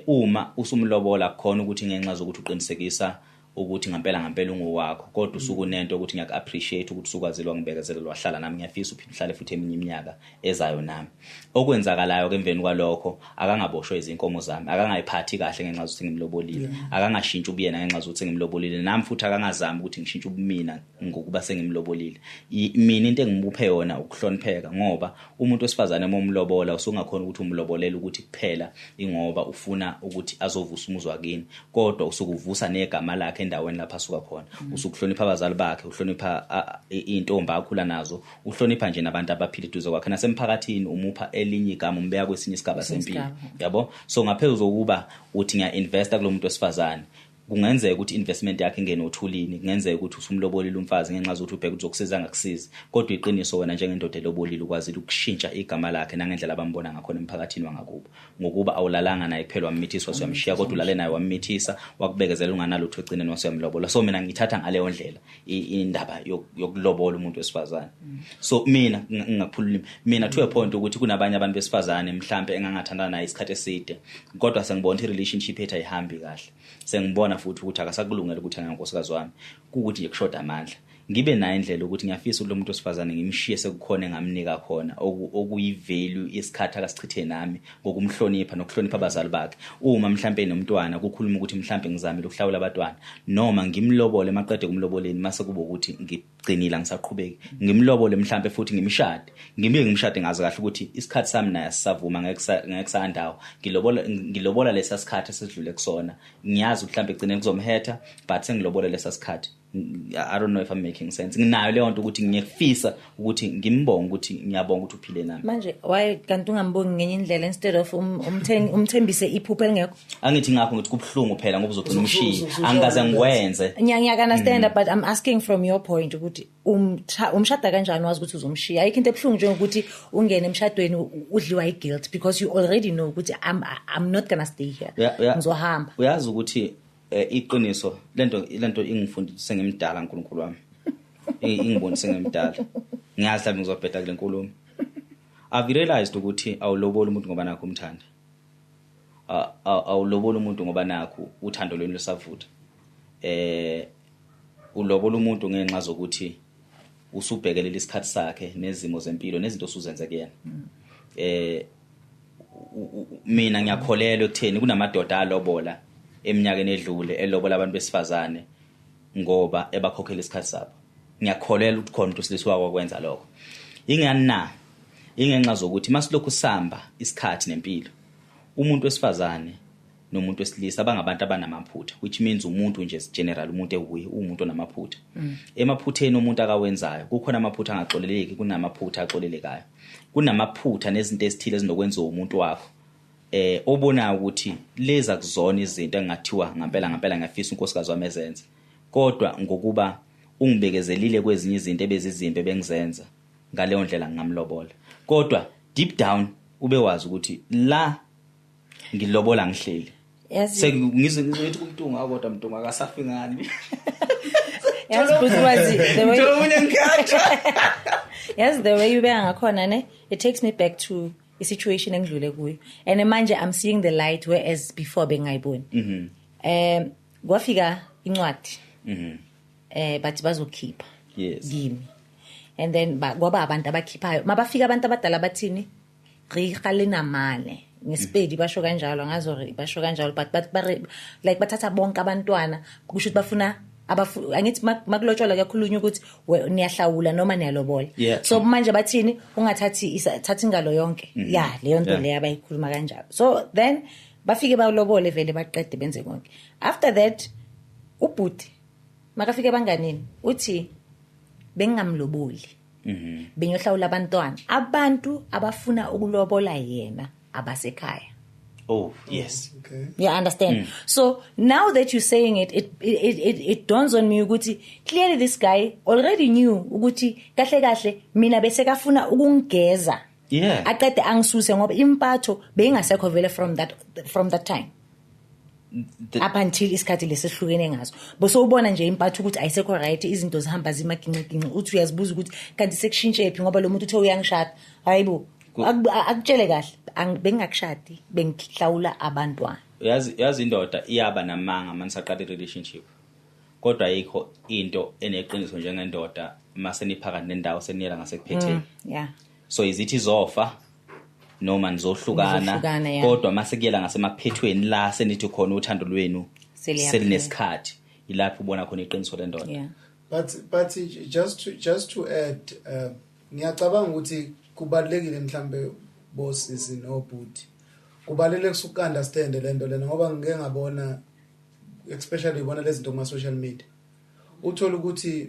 uma usumlobola khona ukuthi ngenxa zokuthi uqinisekisa ukuthi ngempela ungowakho kodwa usukunento ukuthi ngiyaku-appreciate ukuthi usukwazelwa ngibekezelelwa wahlala nami ngiyafisa uphinde uhlale futhi eminye iminyaka ezayo nami okwenzakalayo emveni kwalokho akangaboshwe izinkomo zami akangayiphathi kahle ngenxa zokuthi ngimlobolile akangashintsha ubuyena ngenxa zokuthi ngimlobolile nami futhi akangazami ukuthi ngishintshe ubumina ngokuba sengimlobolile mina into engimuphe yona ukuhlonipheka ngoba umuntu wesifazane momlobola usungakhona ukuthi umlobolele ukuthi kuphela ingoba ufuna ukuthi azovusa umuzi wakini kodwa usukuvusa negama lakhe endaweni lapha asuka khona usukuhlonipha abazali bakhe uhlonipha intombi akhula nazo uhlonipha nje nabantu abaphila eduze kwakhe nasemphakathini umupha elinye igama umbeka kwesinye isigaba sempilo yabo so ngaphezulu ukuba uthi ngiya-investa kulo muntu wesifazane kungenzeka ukuthi investment yakhe ingenothulini kungenzeka ukuthi usumlobolile umfazi ngenxa zokuthi ubheka uzokusiza ngakusiza kodwa iqiniso wena njengendoda elobolile ukwazile ukushintsha igama lakhe nangendlela abambona ngakhona emphakathini wangakubo ngokuba awulalanga naye kuphela wamithisa wasuyamshiya kodwa ulale naye wamithisa wakubekezela unganalutho egcineni wasuyamlobola so mina ngithatha ngaleyo ndlela indaba yokulobola umuntu wesifazane so mina ngingakhuluma mina to a point ukuthi kunabanye abantu besifazane mhlambe engangathandana naye isikhathi eside kodwa sengibona i-relationship yethu ayihambi kahle sengibona futhi ukuthi akasakulungela ukuthi angankosikazi wami ukuthi nje kushoda amandla ngibe nayo indlela ukuthi ngiyafisa lo muntu osifazane ngimshiye sekukhona engamnika khona okuyivalue isikhathi akasichithe nami ngokumhlonipha nokuhlonipha abazali bakhe uma mhlambe nomntwana kukhuluma ukuthi mhlambe ngizamile ukuhlawula abantwana noma ngimlobole maqede kumloboleni mase kuba ukuthi ngigcinile ngisaqhubeki ngimlobole mhlambe futhi ngimshade ngimshade ngazi kahle ukuthi isikhathi sami naye sisavuma ngekusandawo ngilobola lesa sikhathi esidlule kusona ngiyazi mhlambe egcineni kuzomhetha but sengilobola lesa sikhathi I don't know if I'm making sense nginayo leyo nto ukuthi ngiyefisa ukuthi ngimbonge ukuthi ngiyabonga ukuthi uphile nami manje why kanti ungambongi ngenye indlela instead of umthembise iphupho elingekho angithi ngakho ngithi kubhlungu phela ngoba uzogcina umshiya angikaze ngikwenze ngiyaka understand but I'm asking from your point ukuthi umshada kanjani wazi ukuthi uzomshiya ayikho into ebhlungu nje ukuthi ungene emshadweni udliwa i-guilt because you already know ukuthi I'm not gonna stay here ngizohamba uyazi ukuthi iqiniso lento ingifundise ngimdala uNkulunkulu wami ingibonise ngimdala ngiyazi mhlawumbe ngizobheda kule nkulumo I've realized ukuthi awulobola umuntu ngoba nakho umthanda. Awulobola umuntu ngoba nakho uthando lweni lusavutha. Ulobola umuntu ngenxa zokuthi usubhekelela isikhathi sakhe nezimo zempilo nezinto osuzenza kuyena. Mina ngiyakholelwa ekutheni kunamadoda alobola eminyakeni edlule elobola abantu besifazane ngoba ebakhokhela isikhathi sabo. Ngiyakholelwa ukuthi khona umuntu silisiwa kwakwenza lokho. Ingani na ingenxa zokuthi masilokhu samba isikhathi nempilo umuntu wesifazane nomuntu wesilisa abangabantu abanamaphutha, which means umuntu nje general umuntu ewuye umuntu onamaphutha. Emaphutheni umuntu akawenzayo kukhona amaphutha angaxoleleki, kunamaphutha axolelekayo. Kunamaphutha nezinto ezithile ezinokwenza umuntu wakho obona ukuthi leza kuzona izinto engathiwa ngempela ngafisa unkosikazi wami ezenze, kodwa ngokuba ungibekezelile kwezinye izinto ebezizimbe bengizenza ngaleyo ndlela ngamlobola. Kodwa deep down ube wazi ukuthi la ngilobola ngihleli. Sengizothi kumntunga kodwa mntunga akasafi ngani. Yes, but yes, the way you be ngakhona ne, it takes me back to a situation engidlule kuyo. And manje I'm seeing the light whereas before bengayiboni. Kwafika incwadi. But bazokhipha. Yes. Kimi. And then kwaba abantu abakhiphayo. Mabafika abantu abadala bathini? Riqalena mane. Ngesipedi basho kanjalo ngazo basho kanjalo but like bathatha bonke abantwana kusho ukuthi bafuna angithi makulotsholwa kakhulunywa ukuthi niyahlawula noma niyalobola. So manje bathini ungathathi ingalo yonke. Yeah, leyo nto leyo abayikhuluma kanjalo. So then bafike balobole vele baqede benze konke. After that ubhuti makafike banganini uthi bengamloboli. Benyohlawula abantwana abantu abafuna ukulobola yena abasekhaya. Oh, yes. Okay. You understand? So now that you're saying it dawns on me ukuthi clearly this guy already knew ukuthi kahle mina bese kafuna ukungeza. Yeah. Aqede angisuse ngoba impatho beyingasekho vele from that time. Up until isikhathi lesihlukene ngazo. Bese ubona nje impatho ukuthi ayisekho right, izinto zihamba zimaginqinqinqi uthi uyazibuza ukuthi kanti sekushintshe phi ngoba lo muntu uthe uyangishada. Hayibo. Akutshele kahle bengakushadi bengihlawula abantwana. Yazi indoda iyaba namanga manisaqala i-relationship. Kodwa ayikho into eneqiniso njengendoda maseniphakathi nendawo seniyela ngasekuphetheni. Yeah. So izithi izofa noma nizohlukana kodwa masekuyela ngasemaphethweni la senithi khona uthando lwenu selinesikhathi ilapho ubona khona iqiniso lendoda. Yeah. But just to add ngiyacabanga ukuthi kubalekile mhlambe bosisi nobhuti kubalekile ukusunderstand lento lena ngoba ngeke ngabona especially ibona lezi zinto kuma social media uthola ukuthi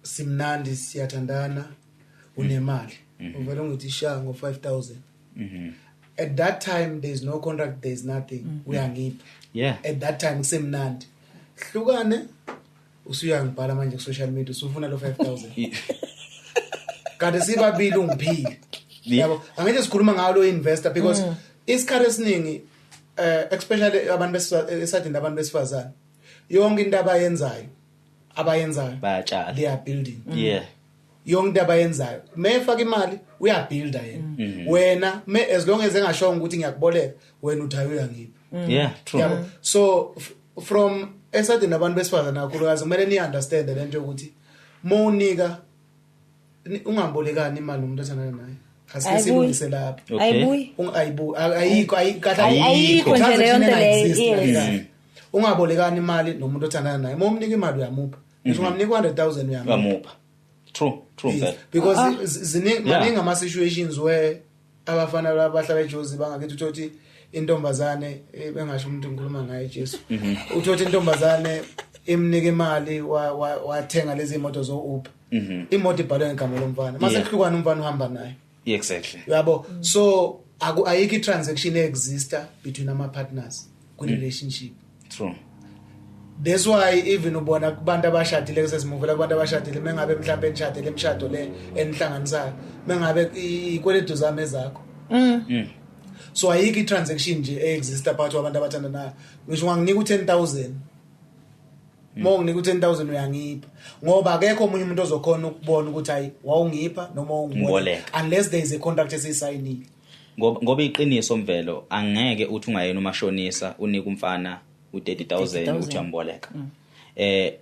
simnandi siyathandana unemali uvela ngithi shango 5000 at that time there is no contract, there is nothing uyangipha. Yeah, at that time kusemnandi hlukane usuyangibhala manje ku social media usufuna lo 5000 kanti sibabili ungiphile. Yabo angeke sikhuluma ngalo investor because isikhathi esiningi especially abantu esathini abantu besifazana yonke into abayenzayo bayatshala, they are building. Yeah, yonke into abayenzayo mayefaka imali uyabuilda yena wena as long as engashonga ukuthi ngiyakuboleka wena uthayo uyangipha. Yeah, true. Yabo so from esathini abantu besifazana kakhulukazi kumele ni understand lento ukuthi monika ungambolekani imali umuntu othanda naye. Asilungise lapha. Ayikho nje leyo nto leyo. Ungabolekani imali nomuntu othandana naye. Momnika imali uyamupha. Ngisho ungamnika 100,000 uyamupha. True that. Because ziningi ama situations where abafana abahlala eJozi bangakethi uthi intombazane bengasho umuntu ngikhuluma ngaye Jesu. Uthi intombazane imnika imali wathenga lezi imoto zo Uber. Imoto ibhalwe ngegama lomfana. Mase kuhlukana umfana uhamba naye. Exactly. Yabo. So ayikho transaction exister between ama partners ku relationship. True. That's why even ubona kubantu abashadile kusesimuvela kubantu abashadile mengabe mhlawumbe enishadile emshado le enihlanganisayo mengabe ikweletu zami ezakho. So ayikho transaction nje exister phakathi kwabantu abathandanayo. Ngisho nganginika u10,000 Monginika u10,000 uyangipha ngoba akekho omunye umuntu ozokhona ukubona ukuthi hayi wawungipha noma ungimboleka unless there is a contract esayinile. Ngoba iqiniso mvelo angeke uthi ungayena umashonisa unika umfana u30,000 uthi uyamboleka.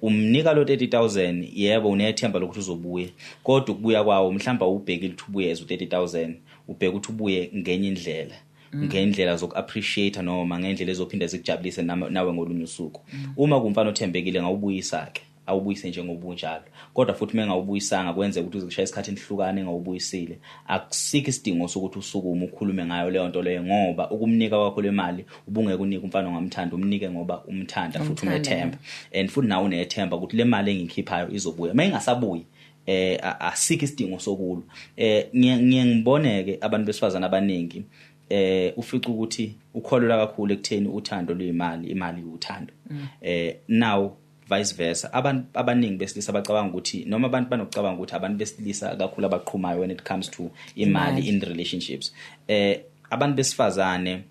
Umnika lo 30,000 yebo unethemba lokuthi uzobuya kodwa ukubuya kwawo mhlamba ubhekile ukuthi ubuye u30,000 ubheka ukuthi ubuye ngenye indlela ngendlela zokuappreciate noma ngendlela ezophinda zikujabulise nawe ngolunye usuku. Uma kumfana othembekile ngawubuyisa ke awubuyise njengobunjalo kodwa futhi mengawubuyisanga kwenze ukuthi uzishaya isikhathi enhlukane ngawubuyisile akusiki isidingo sokuthi usukume ukhulume ngayo leyo nto leyo ngoba ukumnika kwakho le mali ubungeke unika umfana ongamthanda umnike ngoba umthanda futhi unethemba and futhi nawe unethemba ukuthi le mali engikhiphayo izobuya mayingasabuyi asiki isidingo sokulo. Ngiyengiboneke abantu besifazana abaningi ufica ukuthi ukholelwa kakhulu ekutheni uthando luyimali imali uthando. Now vice versa abantu abaningi besilisa abacabanga ukuthi noma abantu banokucabanga ukuthi abantu besilisa kakhulu abaqhumayo when it comes to imali in relationships. Abantu besifazane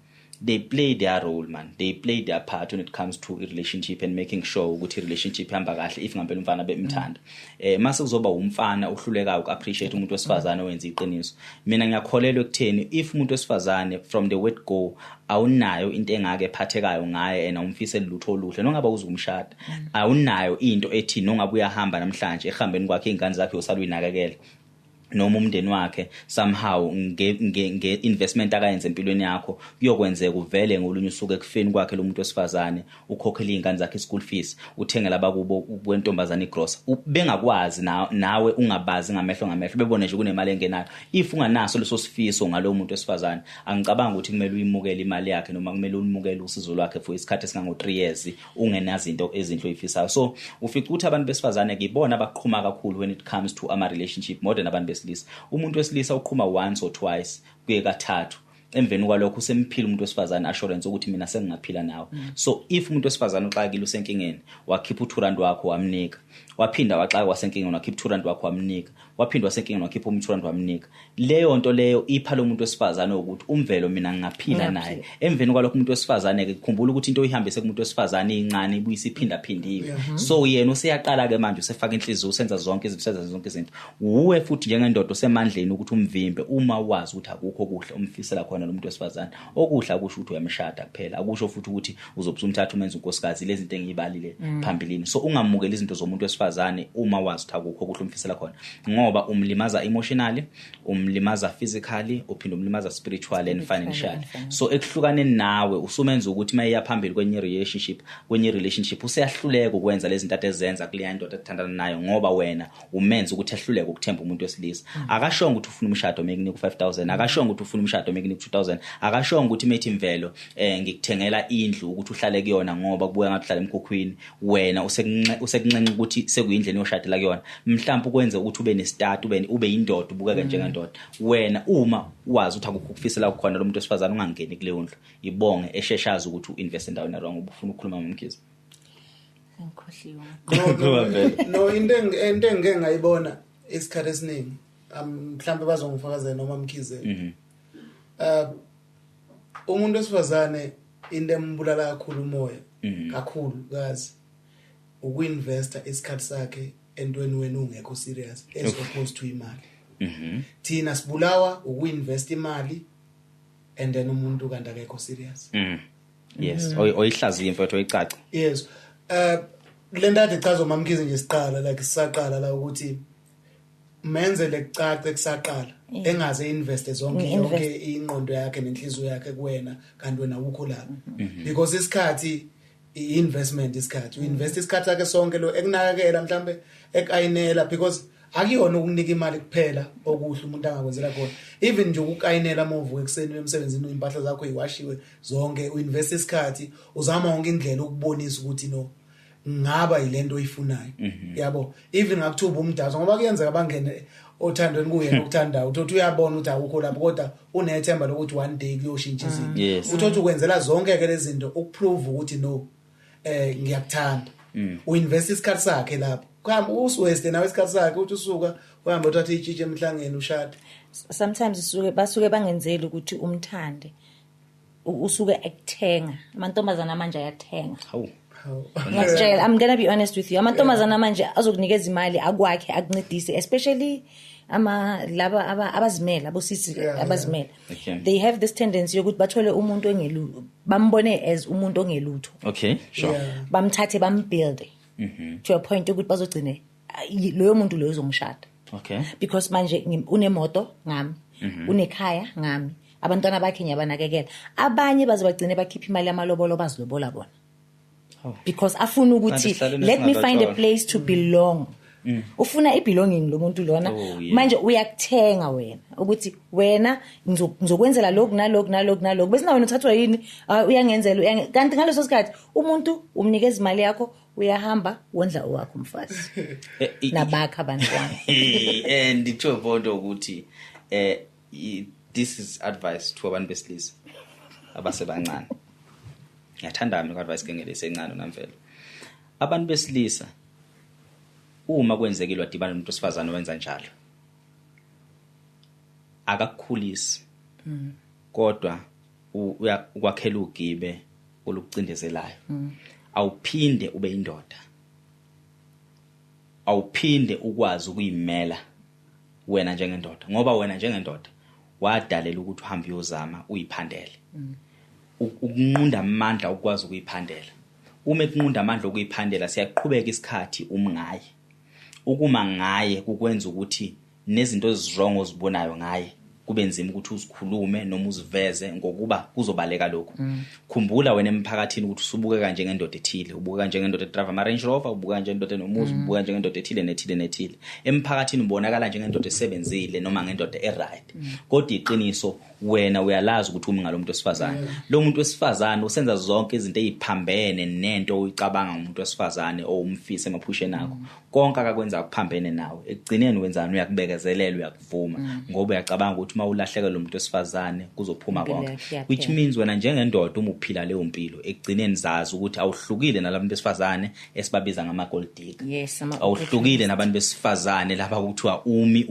they play their role man, they play their part when it comes to a relationship and making sure ukuthi relationship ihamba kahle if ngempela umfana bemthanda. Mase kuzoba umfana ohlulekayo uku-appreciate umuntu wesifazane owenza iqiniso. Mina ngiyakholelwa ekutheni if umuntu wesifazane from the word go awunayo into engake ephathekayo ngaye and awumfiseli lutho oluhle nongaba uzumshada awunayo into ethi nongabe uyahamba namhlanje ehambeni kwakhe ingane zakhe usala uyinakekela noma umndeni wakhe somehow nge investment akayenza empilweni yakho kuyokwenzeka uvele ngolunye usuku ekufeni kwakhe lo muntu wesifazane ukhokhela izingane zakhe school fees uthengela abakubo kwentombazana igross bengakwazi nawe ungabazi ngamehlo bebone nje kunemali engenayo if unganaso leso sifiso ngalo muntu wesifazane angicabanga ukuthi kumele uyimukele imali yakhe noma kumele ulimukele usizo lwakhe for isikhathi esingango 3 years ungenazo izinto ezinhle oyifisayo. So ufica ukuthi abantu besifazane ngibona abaqhuma kakhulu when it comes to ama relationship more than abantu umuntu wesilisa uqhuma once or twice kuye kathathu emveni kwalokho usemphila umuntu wesifazane assurance ukuthi mina sengingaphila nawe. So if umuntu wesifazane uxakile usenkingeni wakhipha u2 wakho wamnika waphinda waxaka wasenkingeni wakhipha u2 wakho wamnika waphinda wasenkingeni wakhipha u2 wamnika leyo nto leyo ipha lo muntu wesifazane ukuthi umvelo mina ngingaphila naye. Emveni kwalokho umuntu wesifazane ke kukhumbula ukuthi into oyihambise kumuntu wesifazane incane ibuyisa iphinda phindiwe. So yena useyaqala ke manje usefaka inhliziyo usenza zonke izinto uwe futhi njengendoda osemandleni ukuthi umvimbe uma wazi ukuthi akukho kuhle umfisela khona lo muntu wesifazane okuhle akusho ukuthi uyamshada kuphela akusho futhi ukuthi uzobusumthatha umenza unkosikazi lezi zinto engiyibalile phambilini. So ungamukeli izinto zomuntu wesifazane uma wazi ukuthi akukho kuhle umfisela khona ngoba umlimaza emotionally umlimaza physically uphinda umlimaza spiritually and financially. So ekuhlukane nawe usumenza ukuthi maye phambili kwenye relationship useyahluleka ukwenza lezi zinto atezenza kuleya ndoda ethandana nayo ngoba wena umenza ukuthi ehluleke ukuthemba umuntu wesilisa. Akashonga ukuthi ufuna umshado mekunika u5,000 akashonga ukuthi ufuna umshado mekunika u2,000 akashonga ukuthi methi imvelo ngikuthengela indlu ukuthi uhlale kuyona ngoba kubuya ngathi uhlala emkhukhwini wena usekuncenca ukuthi sekuyindlela yoshadela kuyona mhlawumbe ukwenza ukuthi ube nestart ube indoda ubukeke njengendoda. Wena uma wazi ukuthi akukufisela ukukhona lo muntu wesifazane ungangeni kuleyo ndlu ibonge esheshaza ukuthi uinvest endaweni wrong ubufuna ukukhuluma ngomkhizi. Ngikhohliwe. No into engeke ngayibona isikhathi esiningi mhlawumbe bazongifakazela noma mkhizela. Umuntu wesifazane into embulala kakhulu umoya kakhulu kazi ukuinvesta isikhathi sakhe entweni wena ungekho serious as opposed to imali. Thina sibulawa ukuinvest imali and then umuntu kanti akekho serious. Yes oyihlaziya imfethu oyicaca. Yes lento ade chazo mamkhize nje siqala like sisaqala la ukuthi menze lekucaca ekusaqala engaze invest zonke ingqondo yakhe nenhliziyo yakhe kuwena kanti wena ukho lapho because isikhathi investment isikhathi uinvest isikhathi sakhe sonke lo ekunakekela mhlambe ekayinela because akuyona ukunika imali kuphela okuhle umuntu angakwenzela khona even nje ukukayinela movuka ekseni emsebenzini impahla zakho iwashiwe zonke uinvest isikhathi uzama wonke indlela ukubonisa ukuthi no ngaba yilento oyifunayo yabo even ngakuthuba umdazo ngoba kuyenzeka bangene othandweni kuyena ukuthandayo uthi uyabona ukuthi awukho lapho kodwa unethemba lokuthi one day kuyoshintsha izinto uthi ukwenzela zonke ke lezi zinto ukuprove ukuthi no ngiyakuthanda uinvest isikhathi sakhe lapho khamba usuwaste nawe isikhathi sakhe uthi usuka uhamba uthatha itshitshe emhlangeni ushada sometimes basuke bangenzeli ukuthi umthande usuke ekuthenga amantombazana manje ayathenga Ngiyakutshela, I'm gonna be honest with you. Amantombazana manje azokunikeza imali akwakhe akuncedise, especially laba abazimela abosisi abazimela. They have this tendency yokuthi bathole umuntu ongelutho, bambone as umuntu ongelutho. Okay, sure. Bamthathe bambuild to a point ukuthi bazogcine loyo muntu loyo uzomshada. Okay. Because manje unemoto ngami, unekhaya ngami, abantwana bakhe ngiyabanakekela. Abanye bazobagcine bakhipha imali yamalobolo bazilobola bona. Because afuna ukuthi let me find a place to belong. Ufuna ibelonging lo muntu lona manje uyakuthenga wena ukuthi wena ngizokwenzela lokhu nalokhu bese na wena uthathwa yini uyangenzela kanti ngaleso sikhathi umuntu umnikeza imali yakho uyahamba wondla owakho umfazi nabakha abantwana and to avoid ukuthi this is advice to abantu besilisa abasebancane. Ngiyathanda mina advice ngengele sencane namvelo. Abantu besilisa uma kwenzekile wadibana nomuntu osifazana owenza njalo akakukhulisi kodwa uyakwakhela ugibe olukucindezelayo awuphinde ube indoda awuphinde ukwazi ukuyimela wena njengendoda ngoba wena njengendoda wadalela ukuthi uhambe uyozama uyiphandele ukunqunda amandla ukwazi ukuyiphandela uma ekunqunda amandla ukuyiphandela siyaqhubeka isikhathi umngaye ukuma ngaye kukwenza ukuthi nezinto ezizwrong ozibonayo ngaye kube nzima ukuthi uzikhulume noma uziveze ngokuba kuzobaleka lokho. Khumbula wena emphakathini ukuthi usubukeka njengendoda ethile, ubukeka njengendoda edrive ama Range Rover, ubukeka njengendoda enomuzi, ubukeka njengendoda ethile nethile. Emphakathini ubonakala njengendoda esebenzile noma ngendoda eright. Kodwa iqiniso wena uyalazi ukuthi umi ngalomuntu wesifazane. Lo muntu wesifazane usenza zonke izinto eziphambene nento uyicabanga ngomuntu wesifazane o umfisa emaphusheni akho. Konke akakwenza akuphambene nawe. Ekugcineni wenzani uyakubekezelela uyakuvuma ngoba uyacabanga ukuthi mawulahleka lo muntu wesifazane kuzophuma konke. Which means wena njengendoda uma uphila leyo mpilo ekugcineni zazi ukuthi awuhlukile nalabantu besifazane esibabiza ngama gold digger. Yes, awuhlukile nabantu besifazane laba ukuthiwa umi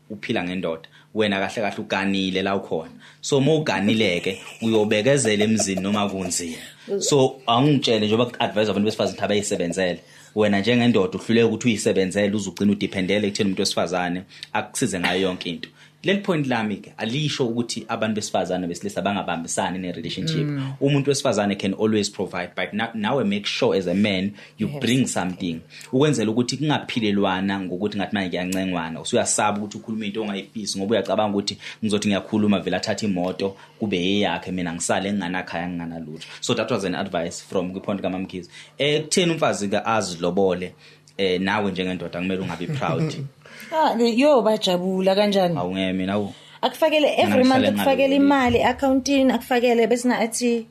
uphila ngendoda. Wena kahle uganile la ukhona. So mawuganileke uyobekezela emzini noma kunzima. So angitshele njengoba ku-advise abantu besifazane ukuthi abayisebenzele. Wena njengendoda uhluleke ukuthi uyisebenzele uzugcina udependele ekutheni umuntu wesifazane akusize ngayo yonke into. Leli point lami ke alisho ukuthi abantu besifazane besilisa bangabambisani ne relationship. Umuntu wesifazane can always provide but now make sure as a man you bring something. Ukwenzela ukuthi kungaphilelwana ngokuthi ngathi manje kuyancengwana. Usuyasaba ukuthi ukhuluma into ongayifisi ngoba uyacabanga ukuthi ngizothi ngiyakhuluma vele athatha imoto kube eyakhe mina ngisale nginganakhaya nginganalutho. So that was an advice from kwipoint kaMamkhize. Kutheni umfazi ka azilobole nawe njengendoda kumele ungabe proud. Yo bajabula kanjani awungeme nawo akufakele every month akufakele imali accounting akufakele bese na athi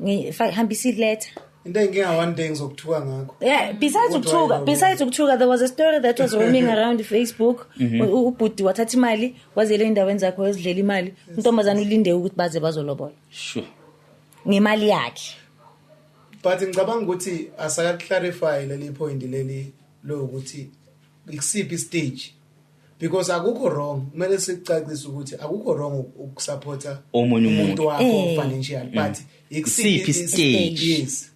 ngihambisa iletter into enginga one day ngizokuthuka ngakho. Yeah, besides ukuthuka there was a story that was roaming around Facebook. Ubhuti wathatha imali wazele indaweni zakho ezidlela imali untombazana ulinde ukuthi baze bazolobola. Sure. Ngemali yakhe. But ngicabanga ukuthi asaka clarify leli point leli lo ukuthi ikusiphi stage because akukho wrong kumele sicacise ukuthi akukho wrong ukusupporta umuntu wakho financial but ikusiphi stage yes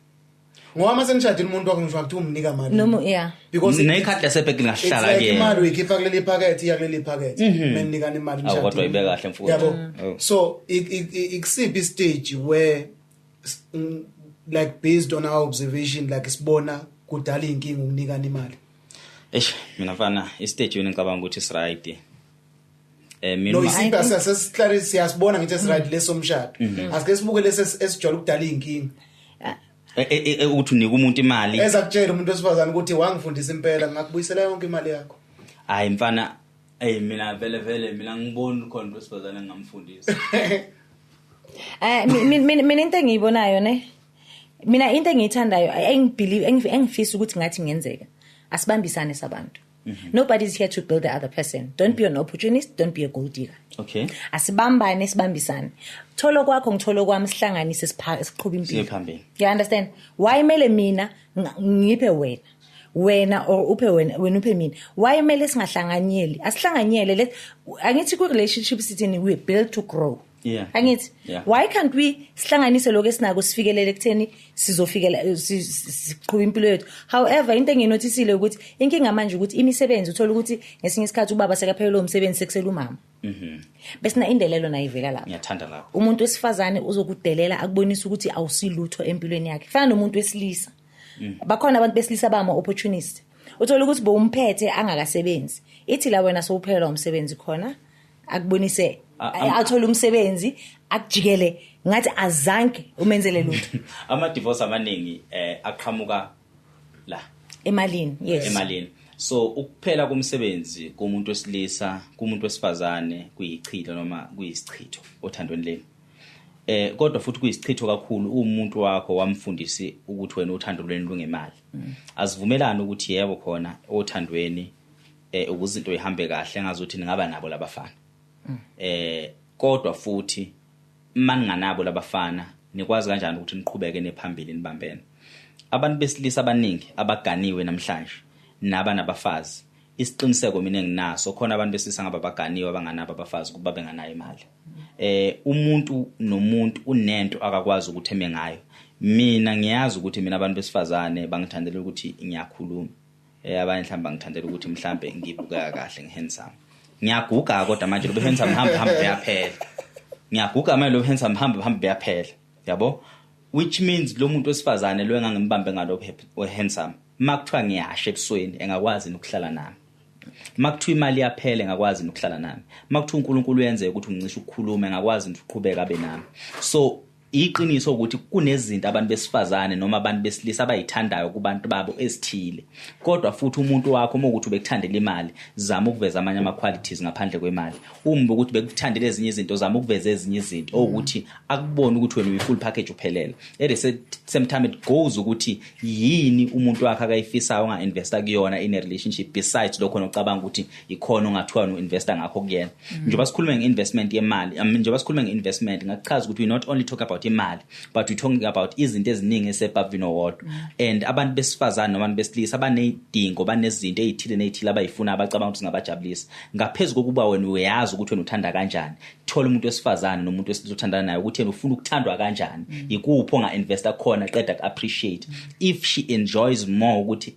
ngoba mase ngishadile umuntu wakho ngisho ukuthi umnika imali no yeah because nekhadi lasebheki lingahlala ke imali uyikhipha kuleli packet yakuleli packet menikana imali ngishadile kodwa ibeka kahle mfowethu yabo so ikusiphi stage where like based on our observation like sibona kudala inkinga ukunikana imali. Mina mfana istage yini ngicabanga ukuthi is right. Mina no isipha sesiclarify siyasibona ngithi is right lesomshado. Asike sibuke lesesijwala ukudala inkinga. Uthi unika umuntu imali. Ezakutshela umuntu wesifazane ukuthi wangifundisa impela ngakubuyisela yonke imali yakho. Hayi mfana mina vele mina ngibona ukhona wesifazane ngamfundisa. Mina into engiyibonayo ne. Mina into engiyithandayo engifisa ukuthi ngathi ngenzeka. Asibambisane sabantu. Nobody's here to build the other person. Don't be an opportunist, don't be a gold digger. Okay. Asibambane sibambisane. Tholo kwakho ngitholo kwami sihlanganise siqhubha impilo. You understand? Why mele mina ngiphe wena or uphe wena uphe mina? Why mele singahlanganyeli? Asihlanganyele angithi ku relationship sithini we build to grow. Yeah. Angithi Yeah. why can't we sihlanganise lokho esinako sifikelele ekutheni sizofikela siqhubha impilo yethu. However into enginotisile ukuthi inkinga manje ukuthi imisebenzi uthola ukuthi ngesinye isikhathi ubaba sekaphelelo umsebenzi sekusela umama. Bese na indelelo nayo ivela lapho. Ngiyathanda lapho. Umuntu wesifazane uzokudelela akubonisa ukuthi awusilutho empilweni yakhe. Fana nomuntu wesilisa. Bakhona abantu besilisa bama opportunist. Uthola ukuthi bomphethe angakasebenzi. Ithi la wena sowuphelelwa umsebenzi khona akubonise athola umsebenzi akujikele ngathi azange umenzele lutho. Ama divorce amaningi aqhamuka la Emalini, yes. Emalini. So ukuphela kumsebenzi kumuntu wesilisa kumuntu wesifazane kuyichitho noma kuyisichitho othandweni leni. Kodwa futhi kuyisichitho kakhulu umuntu wakho wamfundisi ukuthi wena uthando lweni lungemali. Asivumelana ukuthi yebo khona othandweni ukuze into ihambe kahle ngazuthi ningaba nabo labafana. Kodwa futhi maninganabo labafana nikwazi kanjani ukuthi niqhubeke nephambili nibambene. Abantu besilisa abaningi abaganiwe namhlanje nabanabafazi isiqiniseko mina nginaso khona abantu besilisa ngababaganiwe abanganabo abafazi kuba benganayo imali. Umuntu nomuntu unento akakwazi ukuthi eme ngayo. Mina ngiyazi ukuthi mina abantu besifazane bangithandela ukuthi ngiyakhuluma. Abanye mhlamba ngithandela ukuthi mhlambe ngibuka kahle ngihandsome. Ngiyaguga kodwa manje lo handsome hamba beyaphela. Ngiyaguga manje lo handsome hamba beyaphela. Yabo? Which means lo muntu wesifazane lo engangibambe ngalo handsome. Makuthiwa ngiyashe ebusweni engakwazi ukuhlala nami. Makuthiwa imali yaphela engakwazi ukuhlala nami. Makuthiwa uNkulunkulu uyenze ukuthi ungicishe ukukhuluma engakwazi ukuqhubeka abe nami. So iqiniso ukuthi kunezinto abantu besifazane noma abantu besilisa abayithandayo kubantu babo esithile. Kodwa futhi umuntu wakho uma ukuthi ubekuthandela imali zama ukuveza amanye ama qualities ngaphandle kwemali. Uma ukuthi bekuthandela ezinye izinto zama ukuveza ezinye izinto ukuthi akubone ukuthi wena uyi-full package uphelele. At the same time it goes ukuthi yini umuntu wakhe akayifisayo unga-investa kuyona in a relationship besides lokho nocabanga ukuthi ikhona ongathiwa uinvesta ngakho kuyena. Njengoba sikhuluma ngeinvestment yemali, njengoba sikhuluma ngeinvestment ngachaza ukuthi we not only talk about imali but we talking about izinto eziningi esebhavino wodwa. And abantu besifazane nabantu besilisa abanedingo banezinto ezithile nezithile abayifuna abacabanga ukuthi singabajabulisa. Ngaphezulu kokuba wena uyazi ukuthi wena uthanda kanjani. Thola umuntu wesifazane nomuntu wesilisa othandana naye ukuthi yena ufuna ukuthandwa kanjani. Ikuphi onga-investa khona qeda ku-appreciate. If she enjoys more ukuthi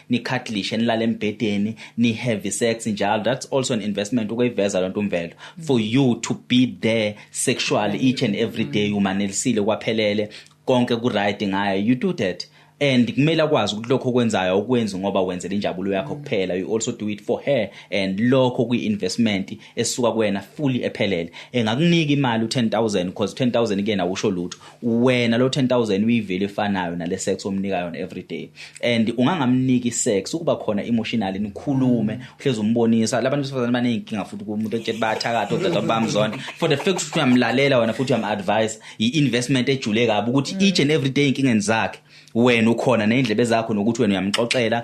ni-cuddlish nilale embedeni ni-heavy sex njalo, that's also an investment ukuyiveza lento umvelo. For you to be there sexually each and every day umanelisile kwaphelele konke ku right ngayo, you do that. And kumele akwazi ukuthi lokho kwenzayo ukwenza ngoba wenzela injabulo yakho kuphela. You also do it for her and lokho kuyi-investment esuka kuwena fully ephelele. Engakunika imali u10,000 because 10,000 again awusho lutho. Wena lo 10,000 uyivele efanayo nale sex omnika yona every day. And ungangamniki sex ukuba khona emotionally nikhulume uhlezi umbonisa. Labantu besifazane baneyinkinga futhi kumuntu ekuthe bayathakatha odada bamzona. For the fact ukuthi uyamlalela wena futhi uyam-advise i-investment ejule kabi ukuthi each and every day inkingeni zakhe wena ukhona neindlebe zakho nokuthi wena uyamxoxela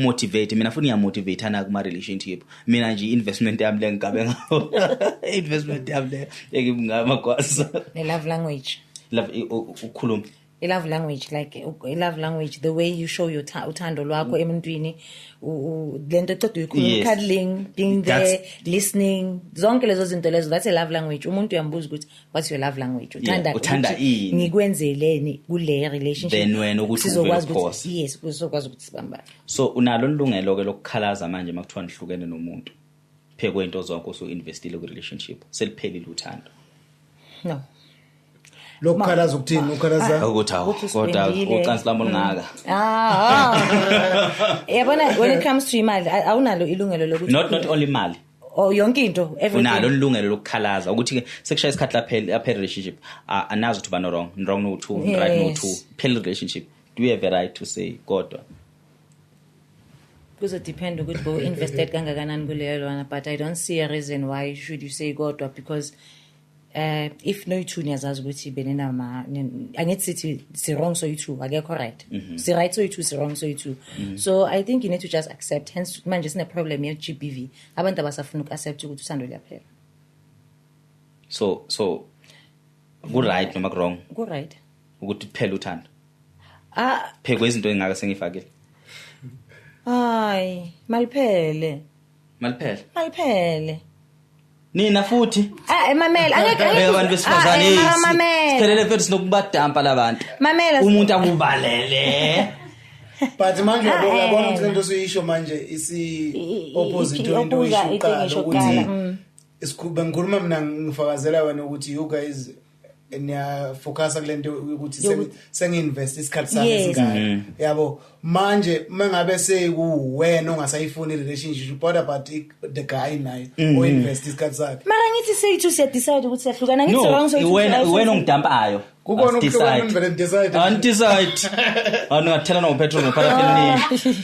motivate. Mina futhi ngiyamotivate ana kuma relationship. Mina nje investment yami le ngigabe ngawo. Investment yami le engimngamakwasa. The love language. Love ukukhuluma. A love language, like a love language, the way you show your uthando lwakho emntwini, lento qedwe uyikhuluma, cuddling, being there, listening, zonke lezo zinto lezo, that's a love language. Umuntu uyambuza ukuthi what's your love language? Uthanda ini? Ngikwenzeleni kule relationship. Then wena ukuthi uvele course. Yes, uzokwazi ukuthi sibambane. So unalo ilungelo ke lokukhalaza manje makuthiwa nihlukene nomuntu. Phekwe into zonke usu-investile ku relationship. Seliphelile uthando. No. Lokukhalaza ukuthini ukhalaza kodwa ucansi lami olungaka. Yabona when it comes to imali awunalo ilungelo lokuthi not only imali yonke into everything. Unalo ilungelo lokukhalaza ukuthi ke sekushaya isikhathi lapha relationship anazi ukuthi bano wrong no two, right no two, phela relationship. Do you have a right to say kodwa? Kuzo depend ukuthi bo invested kangakanani kuleyo lwana, but I don't see a reason why should you say godwa, because if no two niyazazi ukuthi benena angithi sithi si wrong so you two akekho right, si right so you two, si wrong so you two. So I think you need to just accept. Hence manje sine problem ye GBV, abantu abasafuna uku-accept ukuthi uthando liyaphela. So go right noma wrong? Go right ukuthi phela uthando phekwe izinto engaka sengifakile. Hayi maliphele. nina futhi mamela angeke abantu besifazane mamela siphelele futhi sinokubadampa labantu mamela umuntu akubalele but manje uyabona ukuthi lento siyisho manje opposite into oyishuqala ukuthi isikhuluma ngikhuluma mina ngifakazela wena ukuthi you guys niya focus kulento ukuthi senginvest isikhathi sami esingaka yabo manje mangabe sekuwena ongasayifuni relationship but the guy naye o invest isikhathi sakhe mara ngithi sethu siya decide ukuthi siyahlukana ngithi wrong so wena ongidampayo kukhona ukuhlukana vele decide angathela no petrol ngoparaffin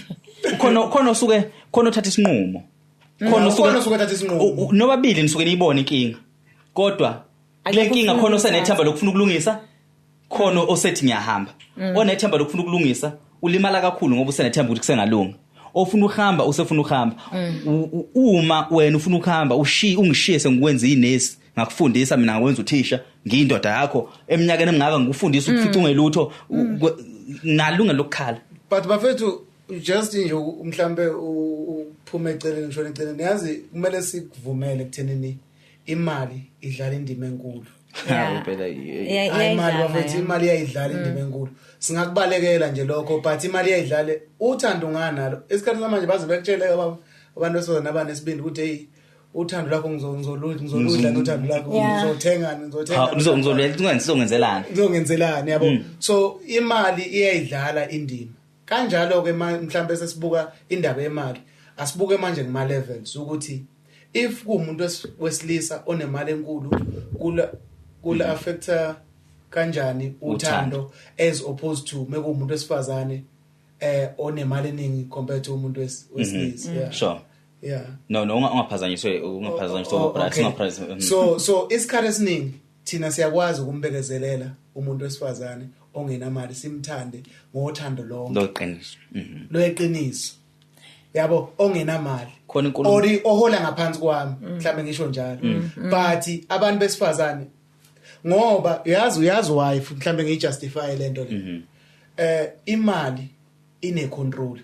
khona usuke khona uthatha isinqumo khona usuke uthatha isinqumo nobabili nisuke niyibona inkinga kodwa le nkinga khona osenethemba lokufuna ukulungisa khona osethi ngiyahamba onethemba lokufuna ukulungisa ulimala kakhulu ngoba usenethemba ukuthi kusengalunga ofuna uhamba usefuna uhamba uma wena ufuna ukuhamba ungishiye sengikwenza inesi ngakufundisa mina ngakwenza uthisha ngiyindoda yakho eminyakeni emingaka ngikufundisa ukufica ungelutho nalunga lokukhala but bafethu just nje mhlambe uphume eceleni ngishona eceleni yazi kumele sikuvumele ekuthenini imali idlala indima enkulu imali bafethu imali iyayidlala indima enkulu singakubalekela nje lokho but imali iyayidlala uthando nganalo esikhathini samanje baze bekutshele abantu besona abanesibindi ukuthi hey uthando lakho ngizoludla nothando lakho ngizongenzelani yabo so imali iyayidlala indima kanjalo ke mhlambe sesibuka indaba yemali asibuke manje ngema levels ukuthi if kuumuntu wesilisa onemali enkulu kula affecta kanjani uthando as opposed to mekuumuntu wesifazane onemali eningi compared to umuntu wesilisa sure no ungaphazanyiswe so isikhathi esiningi thina siyakwazi ukumbekezelela umuntu wesifazane ongenamali simthande ngothando lonke loyiqiniso yabo ongenamali ori ohola ngaphansi kwami mhlambe ngisho njalo but abantu besifazane ngoba uyazi wife mhlambe ngiyijustify lento le imali ine control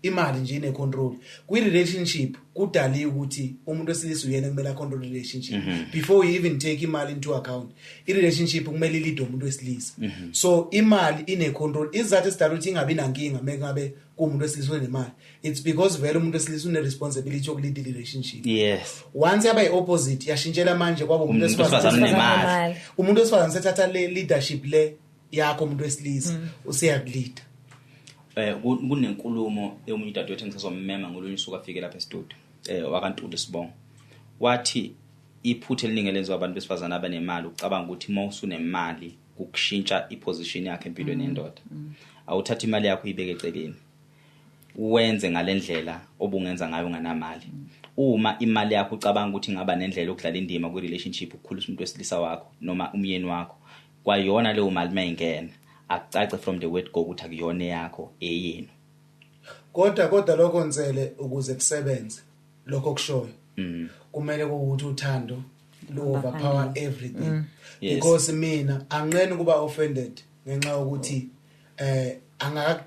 imali nje ine control kwi relationship kudali ukuthi umuntu wesilisa uyena kumele control relationship before you even take imali into account I relationship kumele lead umuntu wesilisa so imali ine control izathu esidala ukuthi ingabi nankinga mengabe kumuntu wesilisa onemali it's because vele umuntu wesilisa une responsibility yokulead the relationship yes once yaba opposite yashintshela manje kwaba umuntu wesifazane onemali umuntu wesifazane sethatha le leadership le yakho umuntu wesilisa useyakulead kunenkulumo yomunye dadewethu engisazommema ngolunye usuku afike lapha estudio wakantuli Sibongo wathi iphuthe eliningi lenziwa abantu besifazana abanemali ucabanga ukuthi mawusunemali ukushintsha iposition yakhe empilweni yendoda awuthatha imali yakho uyibeke eceleni wenze ngalendlela obungenza ngayo nganamali uma imali yakho ucabanga ukuthi ngaba nendlela yokudlala indima ku relationship ukukhulisa umuntu wesilisa wakho noma umyeni wakho kwayona leyo mali mayingena akucace from the word go ukuthi akuyona yakho eyenu kodwa lokho ntsele ukuze kusebenze lokho kushoyo kumele ukuthi uthando lo overpower everything because mina anqeni kuba offended ngenxa yokuthi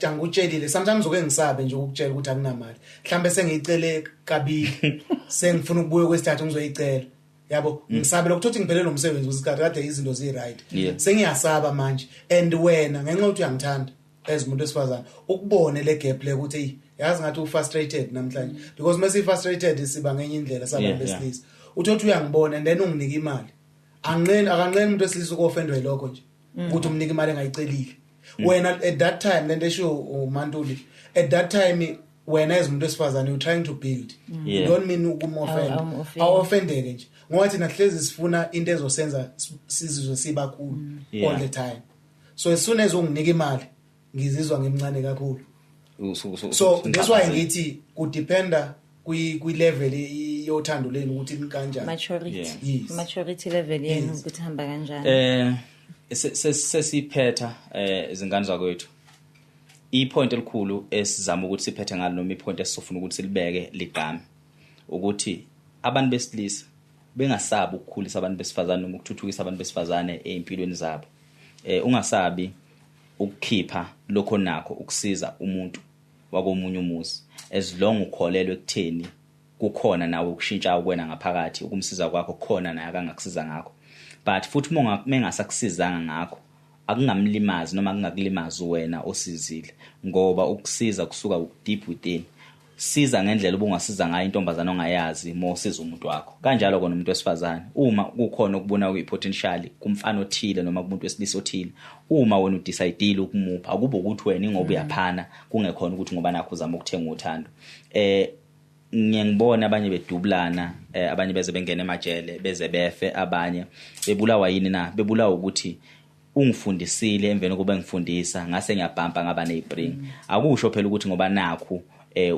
angikutshelile sometimes uke ngisabe nje ukutshela ukuthi akunamali mhlambe sengicele kabili sengifuna ukubuya kwesithathu ngizoyicela yabo ngisabela ukuthi ngiphelele umsebenzi usikhathi kade izinto zi right sengiyasaba manje and wena ngenxa ukuthi uyangithanda as umuntu wesifazana ukubone le gap le ukuthi hey yazi ngathi u frustrated namhlanje because mase frustrated siba ngenye indlela sabantu besilisa uthi uyangibona and then unginike imali akanqeni umuntu wesilisa ukofendwe lokho nje ukuthi umnike imali engayicelile wena at that time lento esho uMantuli at that time wena as umuntu wesifazana you trying to build you don't mean ukumoffend awofendeke nje ngoba thina hlezi sifuna into ezosenza sizizwe sibakhulu all the time so as soon as unginike imali ngizizwa ngimncane kakhulu so that's why ngithi ku dependa kwi level yothando leni ukuthi kanjani maturity level yenu ukuthi hamba kanjani sesiphetha izingane zakwethu ipoint elikhulu esizama ukuthi siphethe ngalo noma ipoint esifuna ukuthi silibeke ligame ukuthi abantu besilisa bengasabi ukukhulisa abantu besifazane noma ukuthuthukisa abantu besifazane empilweni zabo ungasabi ukukhipha lokho nakho ukusiza umuntu wakomunye umuzi as long ukholelwe ekutheni kukhona nawe ukushintsha ukwena ngaphakathi ukumsiza kwakho khona naye akangakusiza ngakho but futhi mengasakusizanga ngakho akungamlimazi noma kungakulimazi wena osizile ngoba ukusiza kusuka deep within siza ngendlela ubungasiza ngayo intombazana ongayazi mosiza umuntu wakho kanjalo kona umuntu wesifazane uma kukhona ukubona kuyipotential kumfana othile noma kumuntu wesilisa othile uma wena udecide ukumupha akube ukuthi wena ingoba uyaphana kungekhona ukuthi ngoba nakho uzama ukuthenga uthando ngiyangibona abanye bedubulana abanye beze bengena emajele beze befe abanye bebulawa yini na bebulawa ukuthi ungifundisile emveni kokuba ngifundisa ngase ngiyabhampa ngaba neBring akusho phela ukuthi ngoba nakho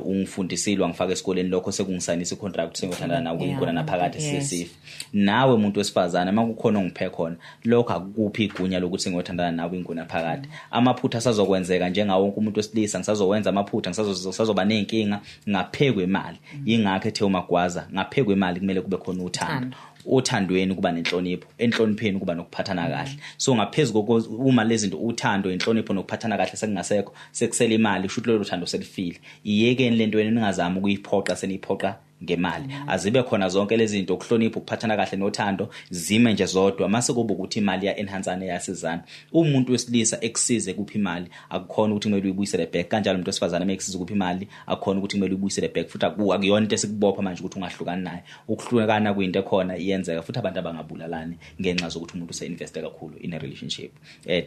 ungifundisile wangifaka esikoleni lokho sekungisanisa icontract sengothandana nawe kuyikhona naphakathi sisifa nawe umuntu wesifazana makukhona ongiphe khona lokho akukuphi igunya lokuthi sengothandana nawe inkona phakathi amaphutha asazokwenzeka njengawo wonke umuntu wesilisa ngisazowenza amaphutha ngisazoba nenkinga ngaphekwe imali yingakho ethe uMagwaza ngaphekwe imali kumele kube khona uthando uthandweni kuba nenhlonipho enhlonipheni kuba nokuphathana kahle so ngaphezulu uma lezi zinto uthando inhlonipho nokuphathana kahle sekungasekho sekusela imali usho lelo thando selifile iyekeni lento wena ningazama ukuyiphoqa seniyiphoqa ngemali azibe khona zonke lezi zinto ukuhlonipha ukuphathana kahle nothando zime nje zodwa mase kuba ukuthi imali ya enhancane yasizana umuntu wesilisa ekusize kuphi imali akukhona ukuthi kumele uyibuyisele back kanjalo umuntu wesifazana mekusiza kuphi imali akukhona ukuthi kumele uyibuyisele back futhi akuyona into esikubopha manje ukuthi ungahlukani naye ukuhlukana kuyinto ekhona iyenzeka futhi abantu abangabulalani ngenxa zokuthi umuntu useinveste kakhulu in a relationship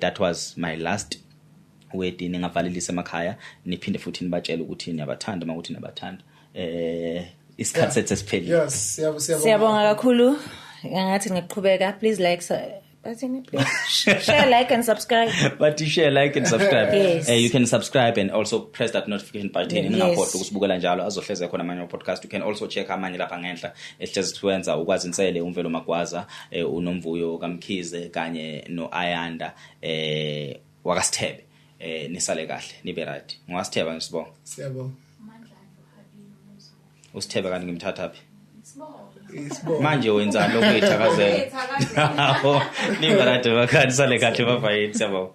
that was my last word ningavalelisa emakhaya niphinde futhi nibatshela ukuthi niyabathanda makuthi niyabathanda isikhathi sethu siphelile. Yes, siyabonga kakhulu. Ngathi ngikuqhubeka please like please share like and subscribe. But you share like and subscribe. Yes. You can subscribe and also press that notification button ingakhohlwa ukusibukela njalo azohleze khona amanye podcast. You can also check amanye lapha ngenhla esihlezi kwenza ukwazi insele uMvelo Magwaza uNomvuyo kaMkhize kanye noAyanda wakasithebe nisale kahle nibe right. Ngwasitheba ngisibonga. Siyabonga. Usithebe kanti ngimthatha phi? Manje wenzani lokuyithakazela? Nibe right bakhani sale kahle bafayini siyabonga.